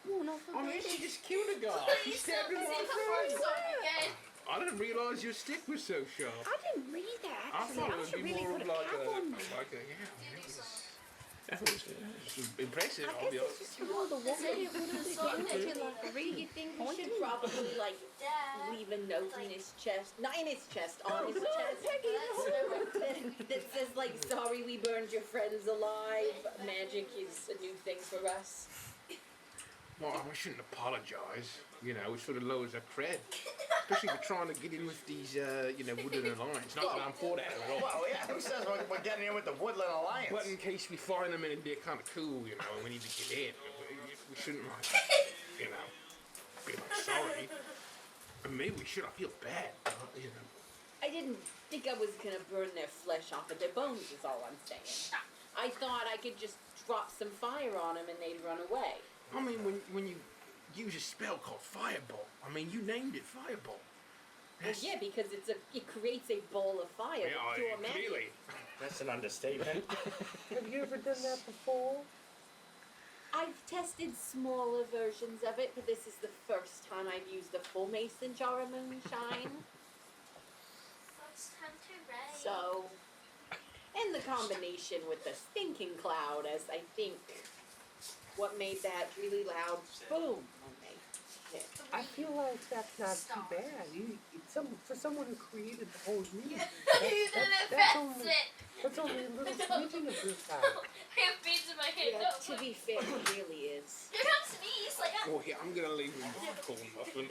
worn off a bit. She just killed a guy. She stabbed him right through. I didn't realise your stick was so sharp. I didn't read that, I actually. thought I it would should be really more put of a like cap on me. that was impressive, I I'll guess be it's honest. just from all the water it would have been like really You think we pointy. should probably like leave a note in his chest, not in his chest, on his chest, that says like, "Sorry, we burned your friends alive. Magic is a new thing for us." Well, we shouldn't apologise. You know, it sort of lowers our cred. Especially for trying to get in with these, Woodland Alliance. Not that I'm for that at all. Well, yeah, who says we're getting in with the Woodland Alliance? But in case we find them and they're kind of cool, you know, and we need to get in, we shouldn't, like, be like sorry. And maybe we should. I feel bad, you know. I didn't think I was gonna burn their flesh off of their bones. Is all I'm saying. I thought I could just drop some fire on them and they'd run away. I mean, when you use a spell called Fireball, I mean, you named it Fireball. Well, yeah, because it creates a ball of fire to a man. Clearly. That's an understatement. Have you ever done that before? I've tested smaller versions of it, but this is the first time I've used a full mason jar of moonshine. It's time to rain. So, and the combination with the stinking cloud as I think what made that really loud boom when they hit. I feel like that's not too bad. For someone who created the whole universe, You didn't fix it. that's only a little smidgen of this time. I have beads in my Yeah, to be fair, it really is. Here comes me. He's like, Oh, yeah, I'm gonna leave him with the corn muffin.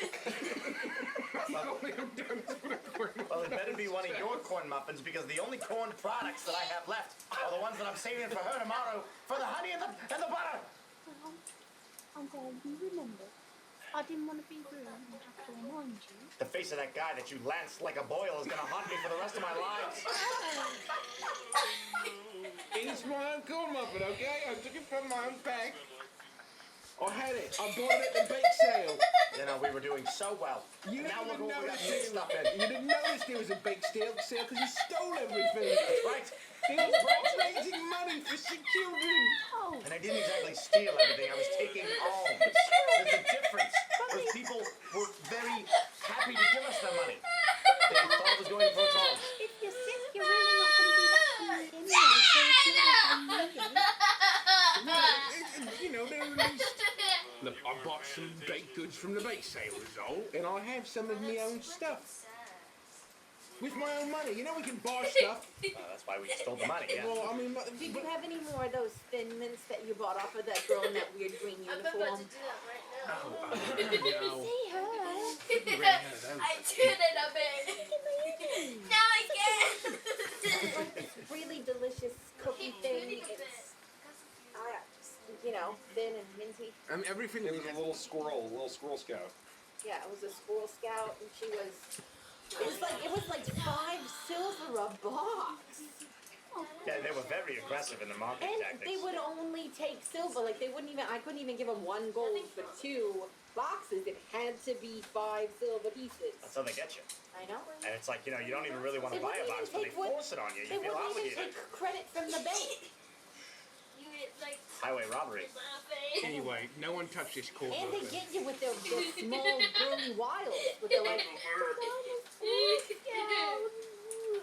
Well, it better be one of your corn muffins because the only corn products that I have left are the ones that I'm saving for her tomorrow for the honey and the butter. Well, I'm glad you remembered. I didn't want to be rude and have to remind you. The face of that guy that you lanced like a boil is gonna haunt me for the rest of my lives. It's my own corn muffin, okay? I took it from my own bag. I had it. I bought it at the bake sale. You know, we were doing so well. You Now look didn't what we got notice mixed up in. You didn't notice there was a bake sale because you stole everything. That's right. They were raising money for sick children. Oh, And I didn't exactly steal everything. I was taking alms. There's a difference. Those people were very happy to give us their money. They thought it was going for a cause. if you're sick, you're really not going to be that funny anyway, so it's not like I'm You know, they released. Look, I bought some baked goods from the bake sale, is all, and I have some of my own stuff. With my own money. You know we can buy stuff. That's why we stole the money, yeah. Well, I mean, Did you have any more of those Thin Mints that you bought off of that girl in that weird green I'm about to uniform? do that right now. no. See her. I tuned it a bit. Now I can. It's like this really delicious cookie thing. It's, you know, thin and minty. I mean, everything It was a little squirrel scout. Yeah, it was a Squirrel Scout, and she was. It was like $5 a box. Yeah, they were very aggressive in the marketing And tactics. they would only take silver. Like they wouldn't even. I couldn't even give them 1 gold for 2 boxes. It had to be 5 silver pieces. That's how they get you. I know. And it's like, you know, you don't even really want to They buy a wouldn't box, even but they take what- force it on you. They You feel wouldn't even obligated. take credit from the bank. You like Highway robbery. laughing. Anyway, no one touched this corn And they muffin. get you with their small girly wiles. But they're like,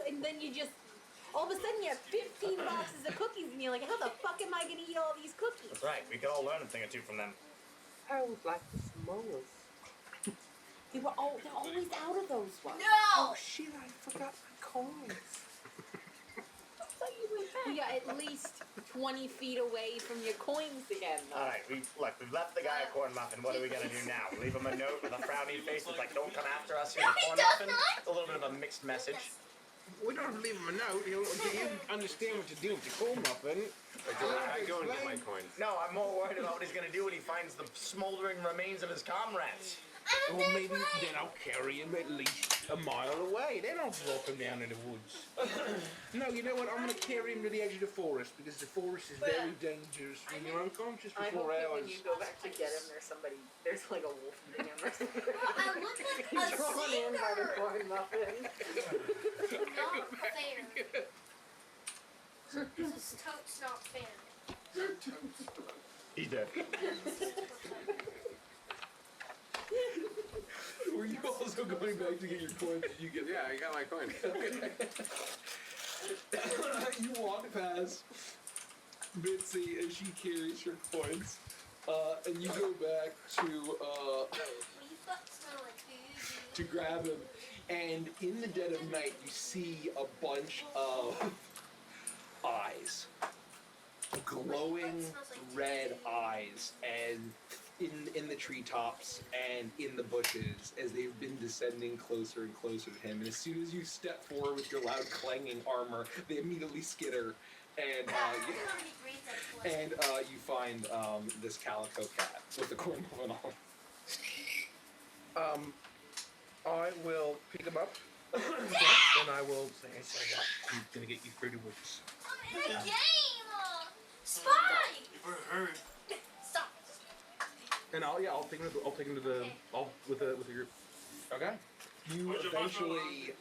and then you just. All of a sudden, you have 15 boxes of cookies, and you're like, how the fuck am I gonna eat all these cookies? That's right. We could all learn a thing or two from them. I would like the s'mores. They're always out of those ones. No. Oh shit, I forgot my coins. We are at least 20 feet away from your coins again. Though. All right, we've left the guy a corn muffin. What are we gonna do now? Leave him a note with a frowny face that's like, "Don't come after us." Here's a corn muffin. A little bit of a mixed message. We don't have to leave him a note. He'll understand what to do with the corn muffin. I go and get my coins. No, I'm more worried about what he's gonna do when he finds the smoldering remains of his comrades. Or maybe then I'll carry him at least a mile away. Then I'll drop him down in the woods. No, you know what? I'm going to carry him to the edge of the forest because the forest is very dangerous when you're unconscious I for hope 4 that hours. when you go back to get him, there's like a wolf eating him or something. I look like a Drawn in by the singer. corn muffin. Not fair. This is totes not fair. He's dead. Were you also going back to get your coins? Did you get? Yeah, I got my coins. You walk past Mitzi as she carries her coins, and you go back to You fuck smell like booze. to grab him. And in the dead of night, you see a bunch of eyes, glowing red eyes, and in the treetops and in the bushes as they've been descending closer and closer to him. And as soon as you step forward with your loud clanging armor, they immediately skitter, and you find this calico cat with the corn muffin on. I will pick him up, and I will say, I'm going to get you through the woods. I'm in a game! Spy! Stop. And I'll take him to the with the group. Okay. You eventually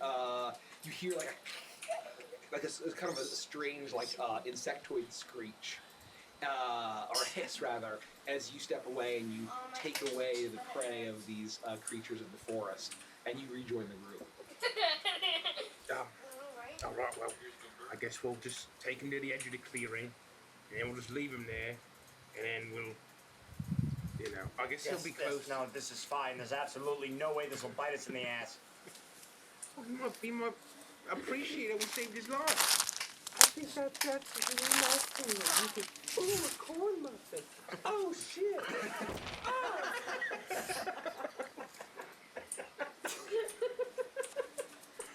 you hear like a kind of a strange insectoid screech or hiss rather as you step away and you take away the prey of these creatures of the forest and you rejoin the group. All right, well, I guess we'll just take him to the edge of the clearing, and then we'll just leave him there, and then we'll, I guess he'll be close. No, this is fine. There's absolutely no way this will bite us in the ass. He might appreciate it. We saved his life. think that's really nice to me. You could, ooh, a corn muffin. Oh, shit.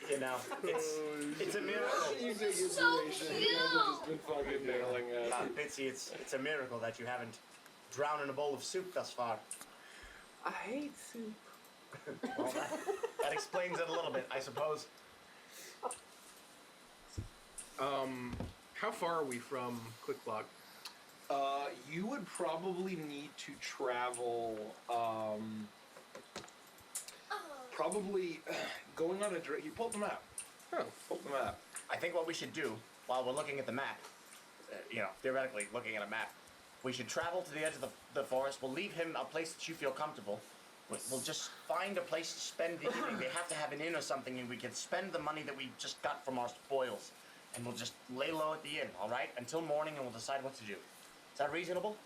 You know, it's a miracle. You take So inspiration. cute. You guys have just been fucking nailing it. Bitsy, it's a miracle that you haven't drowned in a bowl of soup thus far. I hate soup. Well, that explains it a little bit, I suppose. How far are we from Quick Clock? You would probably need to travel, probably going on a direct. You pulled the map. Oh. Pulled the map. I think what we should do while we're looking at the map, theoretically looking at a map, we should travel to the edge of the forest. We'll leave him a place that you feel comfortable. We'll just find a place to spend the evening. They have to have an inn or something, and we can spend the money that we just got from our spoils. And we'll just lay low at the inn, all right? Until morning, and we'll decide what to do. Is that reasonable?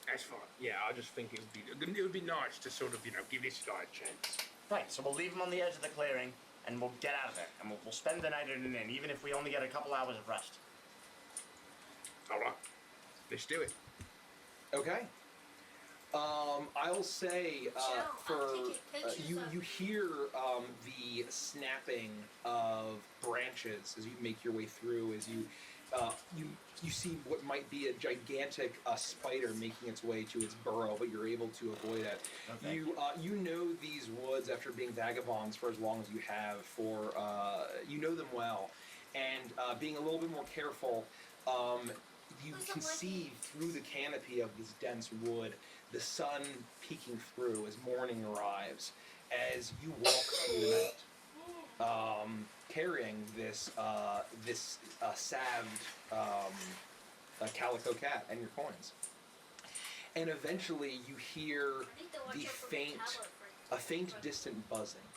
That's fine. Yeah, I just think it would be nice to sort of, give this guy a chance. Right, so we'll leave him on the edge of the clearing, and we'll get out of there. And we'll spend the night at an inn, even if we only get a couple hours of rest. All right. Let's do it. Okay. I'll say you hear the snapping of branches as you make your way through. As you see what might be a gigantic spider making its way to its burrow, but you're able to avoid it. Okay. You know these woods after being vagabonds for as long as you have. You know them well, and being a little bit more careful. You can see through the canopy of this dense wood the sun peeking through as morning arrives. As you walk through the night, carrying this salved calico cat and your coins, and eventually you hear a faint distant buzzing.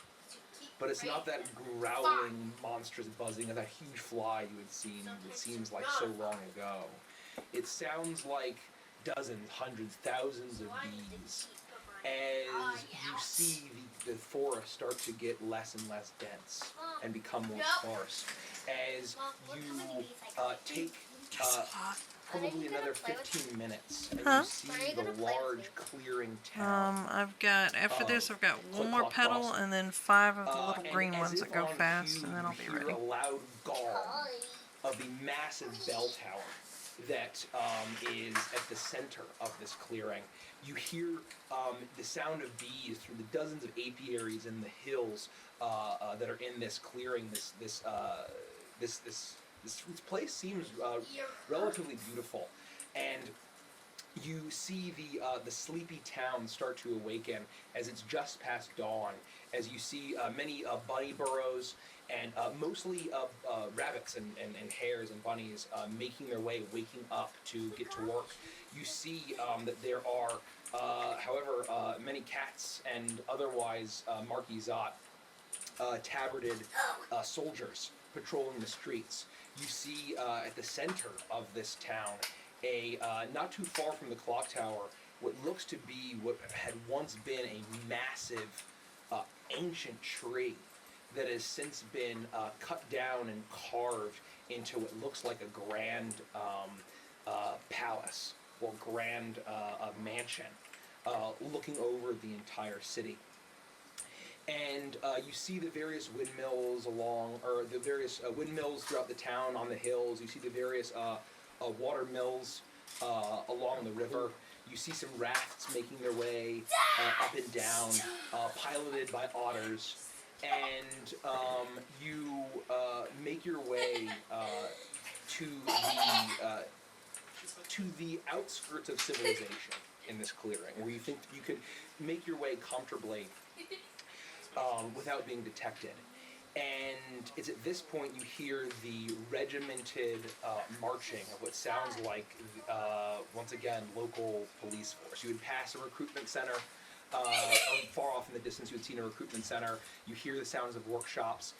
But it's not that growling, monstrous buzzing of that huge fly you had seen, it seems like so long ago. It sounds like dozens, hundreds, thousands of bees as you see the forest start to get less and less dense and become more sparse. As you take probably another 15 minutes and you see the large clearing town. After this, I've got one more petal and then 5 of the little green ones that go fast, and then I'll be ready. A loud gall of the massive bell tower that is at the center of this clearing. You hear the sound of bees through the dozens of apiaries in the hills that are in this clearing. This place seems relatively beautiful, and you see the sleepy town start to awaken as it's just past dawn. As you see many bunny burrows and mostly rabbits and hares and bunnies making their way, waking up to get to work. You see that there are, however, many cats and otherwise marquisat tabarded soldiers patrolling the streets. You see at the center of this town, not too far from the clock tower, what looks to be what had once been a massive ancient tree that has since been cut down and carved into what looks like a grand palace or grand mansion looking over the entire city. And you see the various windmills windmills throughout the town on the hills. You see the various water mills along the river. You see some rafts making their way up and down, piloted by otters. And you make your way to the outskirts of civilization in this clearing, where you think you could make your way comfortably without being detected. And it's at this point you hear the regimented marching of what sounds like, once again, local police force. You would pass a recruitment center. Far off in the distance, you had seen a recruitment center. You hear the sounds of workshops,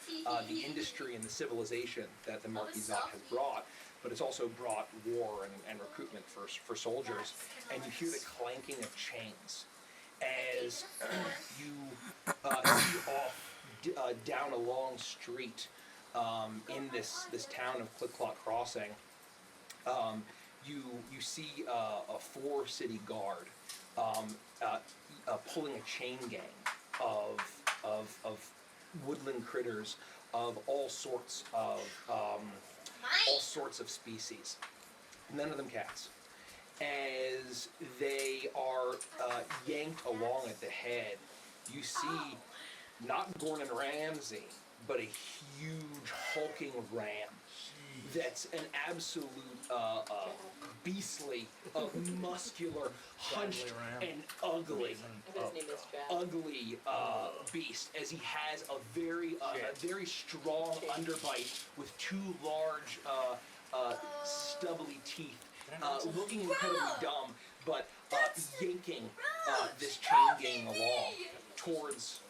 the industry and the civilization that the marquisat has brought, but it's also brought war and recruitment for soldiers. And you hear the clanking of chains as you see off down a long street in this town of Click Clock Crossing. You see a 4-city guard pulling a chain gang of woodland critters of all sorts of species. None of them cats. As they are yanked along at the head, you see not Gordon Ramsay, but a huge hulking ram that's an absolute beastly, muscular, hunched and ugly, beast. As he has a very strong underbite with 2 large, stubbly teeth, looking incredibly dumb, but yanking this chain gang along towards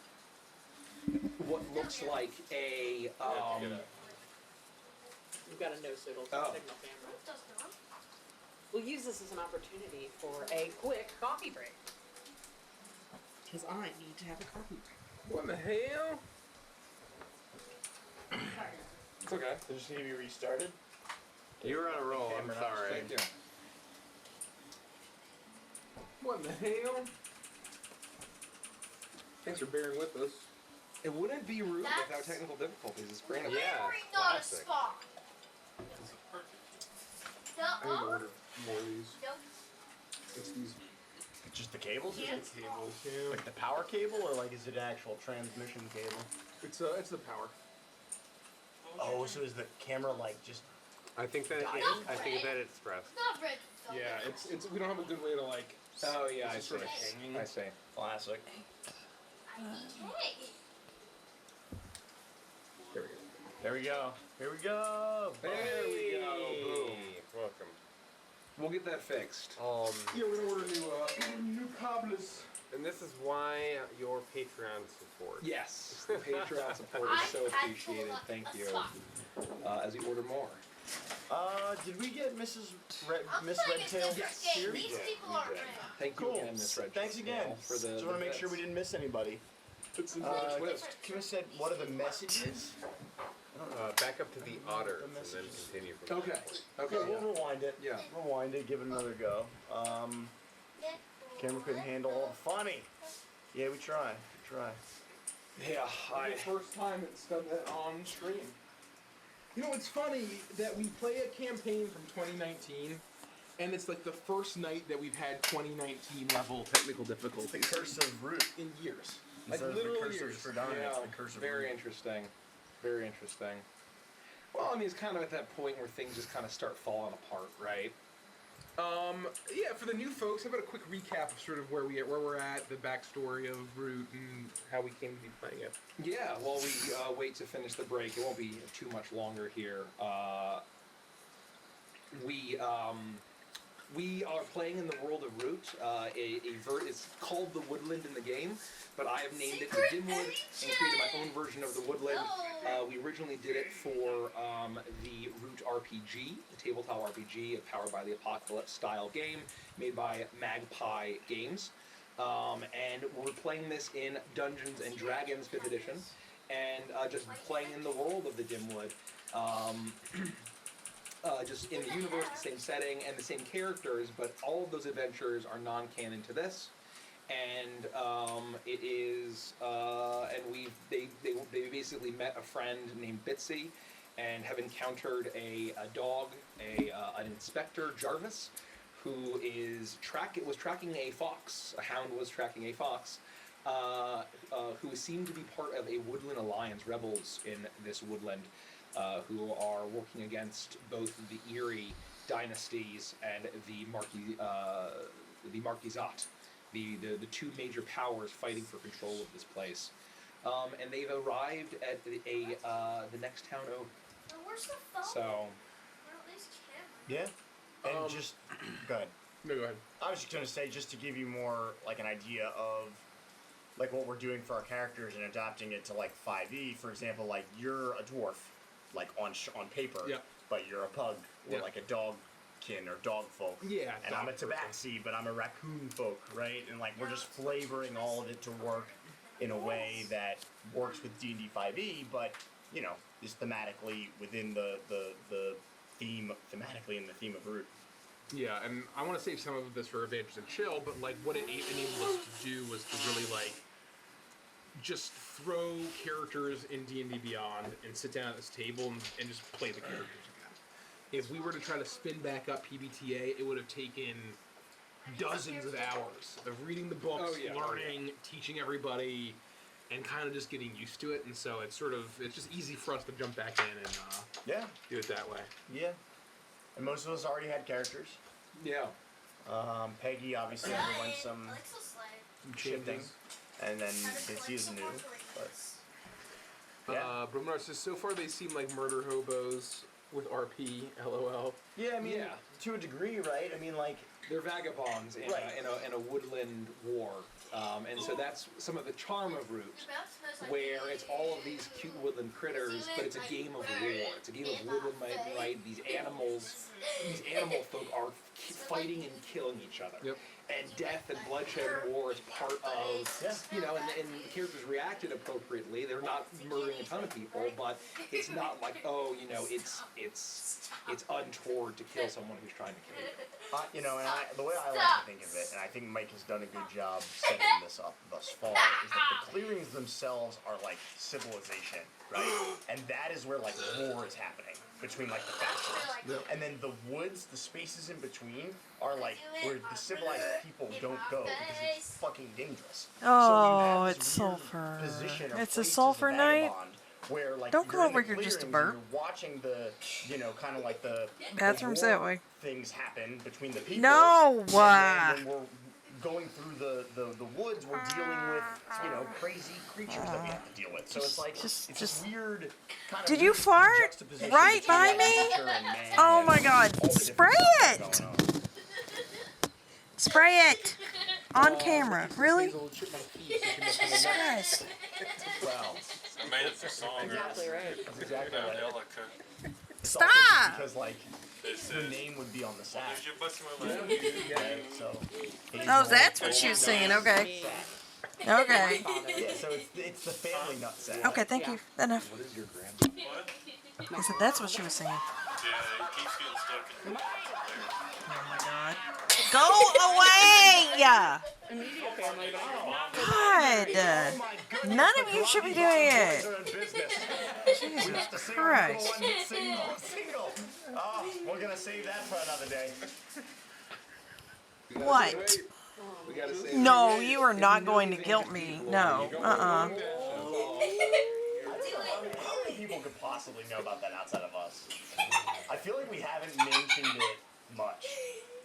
what looks like a. We've got a no signal camera. We'll use this as an opportunity for a quick coffee break. Because I need to have a coffee break. What the hell? It's okay. It just need to be restarted. You were on a roll. I'm sorry. Thank you. What the hell? Thanks for bearing with us. It wouldn't be rude without technical difficulties. It's great. Yeah, not a classic. spot. I need to order more of these. It's these Just the cables? cables, yeah. Like the power cable, or like is it an actual transmission cable? It's the power. Oh, so is the camera like just? I think that it's pressed. Not red. Yeah, it's we don't have a good way to like. Oh yeah, I it's see. sort of hanging. I see. Classic. There we go. Here we go. There we go. Boom. Welcome. We'll get that fixed. Yeah, we're gonna order new cobblers. And this is why your Patreon support. Yes, the Patreon support is so appreciated. Thank you. As we order more. Did we get Miss Redtail? Yes. These people aren't real. Thank you Cool. again, Miss Red. Thanks again. For the. Just want to make sure we didn't miss anybody. It's another twist. Kim said, what are the messages? Back up to the otters and then continue from Okay. there. Okay. Yeah, we'll rewind it. Yeah. Rewind it. Give it another go. Camera couldn't handle all the funny. Yeah, we try. Yeah. The first time it's done that on stream. You know, it's funny that we play a campaign from 2019, and it's like the first night that we've had 2019 level technical difficulty. The curse of root. In years. Like Like literally the curse years. of Fredon, Yeah. it's the curse of Very root. interesting. Very interesting. Well, I mean, it's kind of at that point where things just kind of start falling apart, right? Yeah, for the new folks, how about a quick recap of sort of where we're at, the backstory of Root, and how we came to be playing it. Yeah, while we wait to finish the break, it won't be too much longer here. We are playing in the world of Root. It's called the Woodland in the game, but I have named it the Dimwood and created my own version of the Woodland. We originally did it for the Root RPG, the tabletop RPG, a Powered by the Apocalypse style game made by Magpie Games. And we're playing this in Dungeons and Dragons 5th edition, and just playing in the world of the Dimwood. Just in the universe, the same setting, and the same characters, but all of those adventures are non-canon to this. And it is, and they basically met a friend named Bitsy, and have encountered a dog, an inspector, Jarvis, who was tracking a fox. A hound was tracking a fox, who seemed to be part of a Woodland Alliance, rebels in this woodland, who are working against both the Erie dynasties and the Marquisat, the two major powers fighting for control of this place. And they've arrived at the next town over. Where's the phone? So. Where are these cameras? Yeah. And just go ahead. No, go ahead. I was just gonna say, just to give you more like an idea of like what we're doing for our characters and adapting it to like 5e. For example, like you're a dwarf, like on paper, Yeah. but you're a pug or Yeah. like a dogkin or dog folk. Yeah. And I'm a tabaxi, but I'm a raccoon folk, right? And like we're just flavoring all of it to work in a way that works with D&D 5e, but you know, is thematically within the thematically in the theme of Root. Yeah, and I want to save some of this for Adventures and Chill, but like what it enabled us to do was to really like just throw characters in D&D Beyond and sit down at this table and just play the characters again. If we were to try to spin back up PBTA, it would have taken dozens of hours of reading the books, learning, teaching everybody, and kind of just getting used to it. And so it's just easy for us to jump back in and do it that way. Yeah. And most of us already had characters. Yeah. Peggy obviously underwent some shifting, and then she's new. But Brumnar says, so far they seem like murder hobos with RP, LOL. Yeah, I mean, to a degree, right? I mean, like, they're vagabonds in, in a woodland war, and so that's some of the charm of Root, where it's all of these cute woodland critters, but it's a game of war. It's a game of live and let right. These animal folk are fighting and killing each other. Yep. And death and bloodshed and war is part of, and the characters reacted appropriately. They're not murdering a ton of people, but it's not like, it's untoward to kill someone who's trying to kill you. And the way I like to think of it, and I think Mike has done a good job setting this up thus far, is that the clearings themselves are like civilization, right? And that is where like war is happening between like the factions. And then the woods, the spaces in between, are like where the civilized people don't go because it's fucking dangerous. Oh, it's sulfur. It's a sulfur night. Where, like, don't come over here just to burp. You're watching the, kind of like the bathroom's that way. Things happen between the people. No. And when we're going through the woods, we're dealing with crazy creatures that we have to deal with. So it's like it's weird. Kind of did you fart right by me? Oh my God! Spray it! Spray it on camera. Really? Yes. Well. I made it for song. Exactly right. That's exactly right. Stop! Because like her name would be on the sack. Oh, that's what she was saying. Okay. Okay. Yeah, so it's the family nut sack. Okay, thank you. Enough. What is your grandma? I said that's what she was saying. Yeah, it keeps getting stuck in the Oh my God. Go away! God. None of you should be doing it. Jesus Christ. Single. Oh, we're gonna save that for another day. What? No, you are not going to guilt me. No. How many people could possibly know about that outside of us? I feel like we haven't mentioned it much.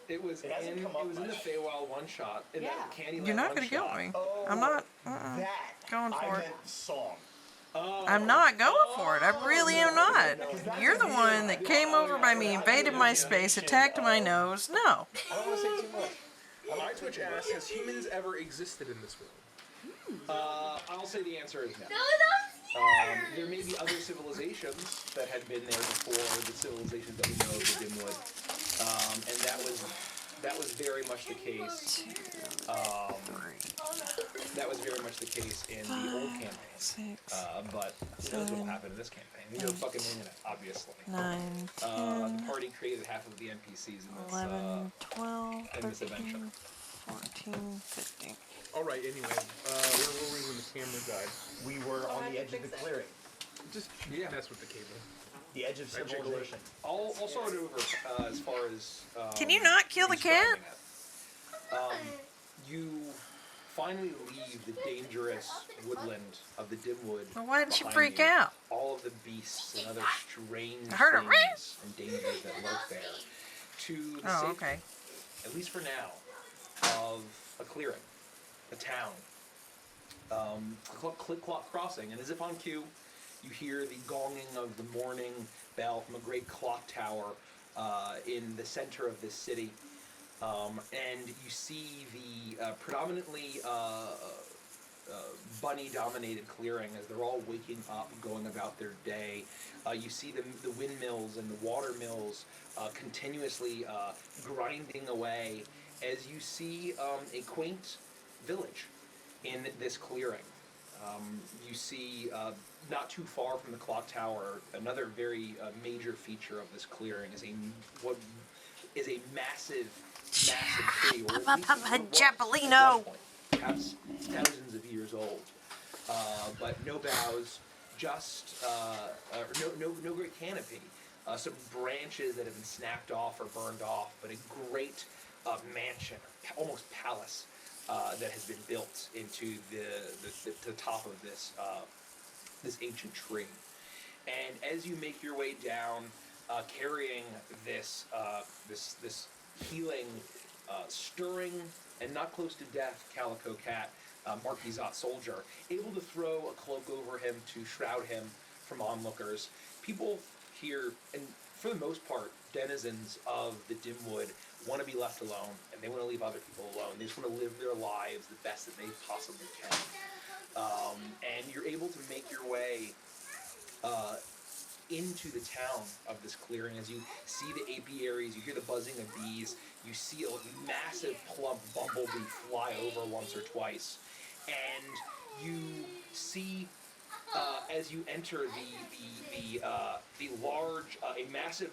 It was in the Feywild one shot. In that Candyland You're not going to guilt me. I'm not going for it. Song. I'm not going for it. I really am not. You're the one that came over by me, invaded my space, attacked my nose. No. I don't want to say too much. My Twitch asks, has humans ever existed in this world? I'll say the answer is no. There may be other civilizations that had been there before the civilizations that we know of the Dimwood, and that was very much the case. That was very much the case in the old campaign. But who knows what will happen in this campaign? We are fucking winging it, obviously. 9, 10, the party created half of the NPCs in this, 11, 12, in this adventure. 14, 15. All right. Anyway, where were we when the camera died? We were on the edge of the clearing. Just mess with the cable. The edge of civilization. I'll start over as far as. Can you not kill the cat? You finally leave the dangerous woodland of the Dimwood. Well, why did she behind freak you. out? All of the beasts and other strange I heard a things and dangers that lurk there. To the safety, okay. at least for now, of a clearing, a town. Click-clock crossing, and as if on cue, you hear the gonging of the morning bell from a great clock tower in the center of this city. And you see the predominantly bunny-dominated clearing as they're all waking up, going about their day. You see the windmills and the water mills continuously grinding away as you see a quaint village in this clearing. You see not too far from the clock tower, another very major feature of this clearing is what is a massive tree, or at least Japolino. perhaps thousands of years old, but no boughs, just no great canopy. Some branches that have been snapped off or burned off, but a great mansion, almost palace, that has been built into the top of this ancient tree. And as you make your way down, carrying this healing, stirring, and not close to death calico cat, Marquisat soldier, able to throw a cloak over him to shroud him from onlookers. People here, and for the most part, denizens of the Dimwood, want to be left alone, and they want to leave other people alone. They just want to live their lives the best that they possibly can. And you're able to make your way into the town of this clearing. As you see the apiaries, you hear the buzzing of bees, you see a massive plump bumblebee fly over once or twice, and you see as you enter the large, a massive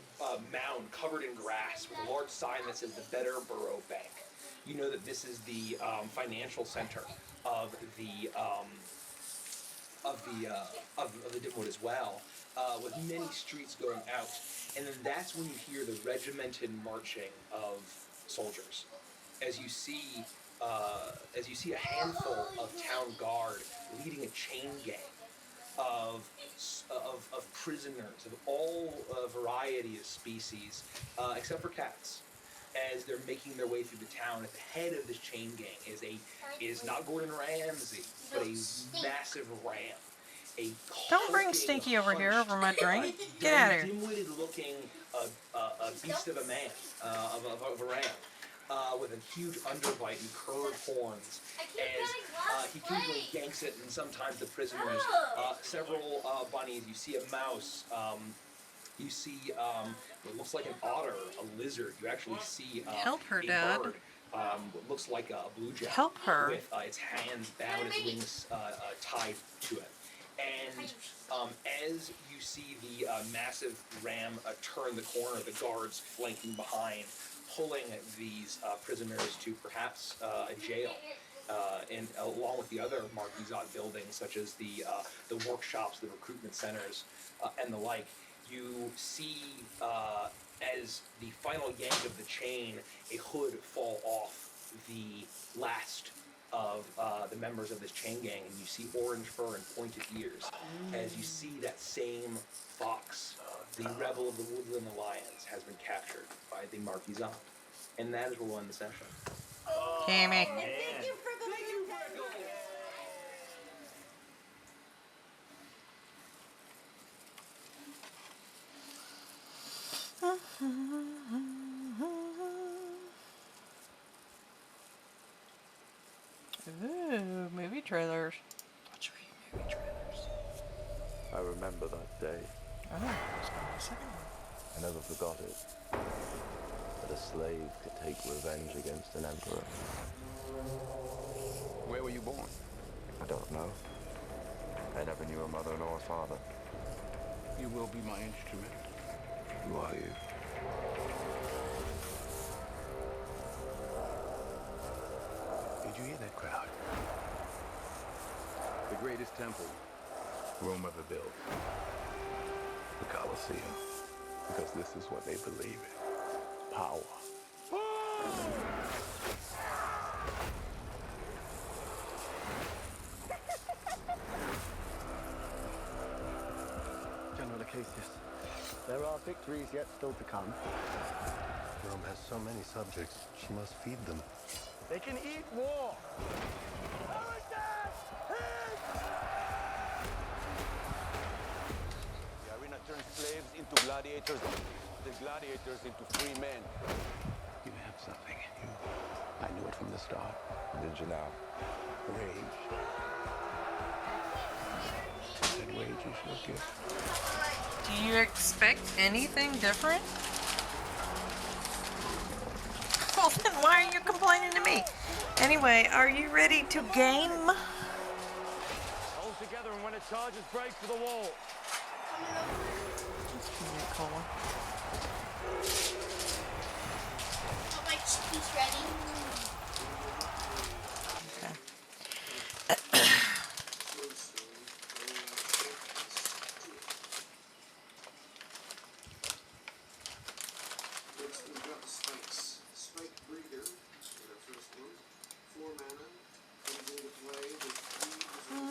mound covered in grass with a large sign that says the Better Borough Bank. You know that this is the financial center of the Dimwood as well, with many streets going out. And then that's when you hear the regimented marching of soldiers. As you see a handful of town guard leading a chain gang of prisoners of all variety of species, except for cats, as they're making their way through the town. At the head of this chain gang is not Gordon Ramsay, but a massive ram. Don't bring Stinky over here over my drink. Get out of here. Dim-witted looking a beast of a man, of a ram, with a huge underbite and curved horns, as he occasionally yanks it, and sometimes the prisoners, several bunnies, you see a mouse, you see what looks like an otter, a lizard, you actually see Help her, a Dad. bird, what looks like a blue jay, Help her. with its hands bound, its wings tied to it. And as you see the massive ram turn the corner, the guards flanking behind, pulling these prisoners to perhaps a jail, and along with the other Marquisat buildings, such as the workshops, the recruitment centers, and the like, you see as the final yank of the chain, a hood fall off the last of the members of this chain gang, and you see orange fur and pointed ears, as you see that same fox, the rebel of the Woodland Alliance, has been captured by the Marquisat. And that is where we'll end the session. Damn it. Thank you for the Ooh, movie trailers. Movie trailers. I remember that day. Oh, there's gonna be a second one. I never forgot it. That a slave could take revenge against an emperor. Where were you born? I don't know. I never knew a mother nor a father. You will be my instrument. Who are you? Did you hear that crowd? The greatest temple Rome ever built. The Colosseum. Because this is what they believe in. Power. General Acacius, there are victories yet still to come. Rome has so many subjects, she must feed them. They can eat war. The arena turns slaves into gladiators, the gladiators into free men. You have something in you. I knew it from the start. Did you now? Rage. I said rage is your gift. Do you expect anything different? Well, then why are you complaining to me? Anyway, are you ready to game? Hold together and when it's Charges break for the wall. Coming over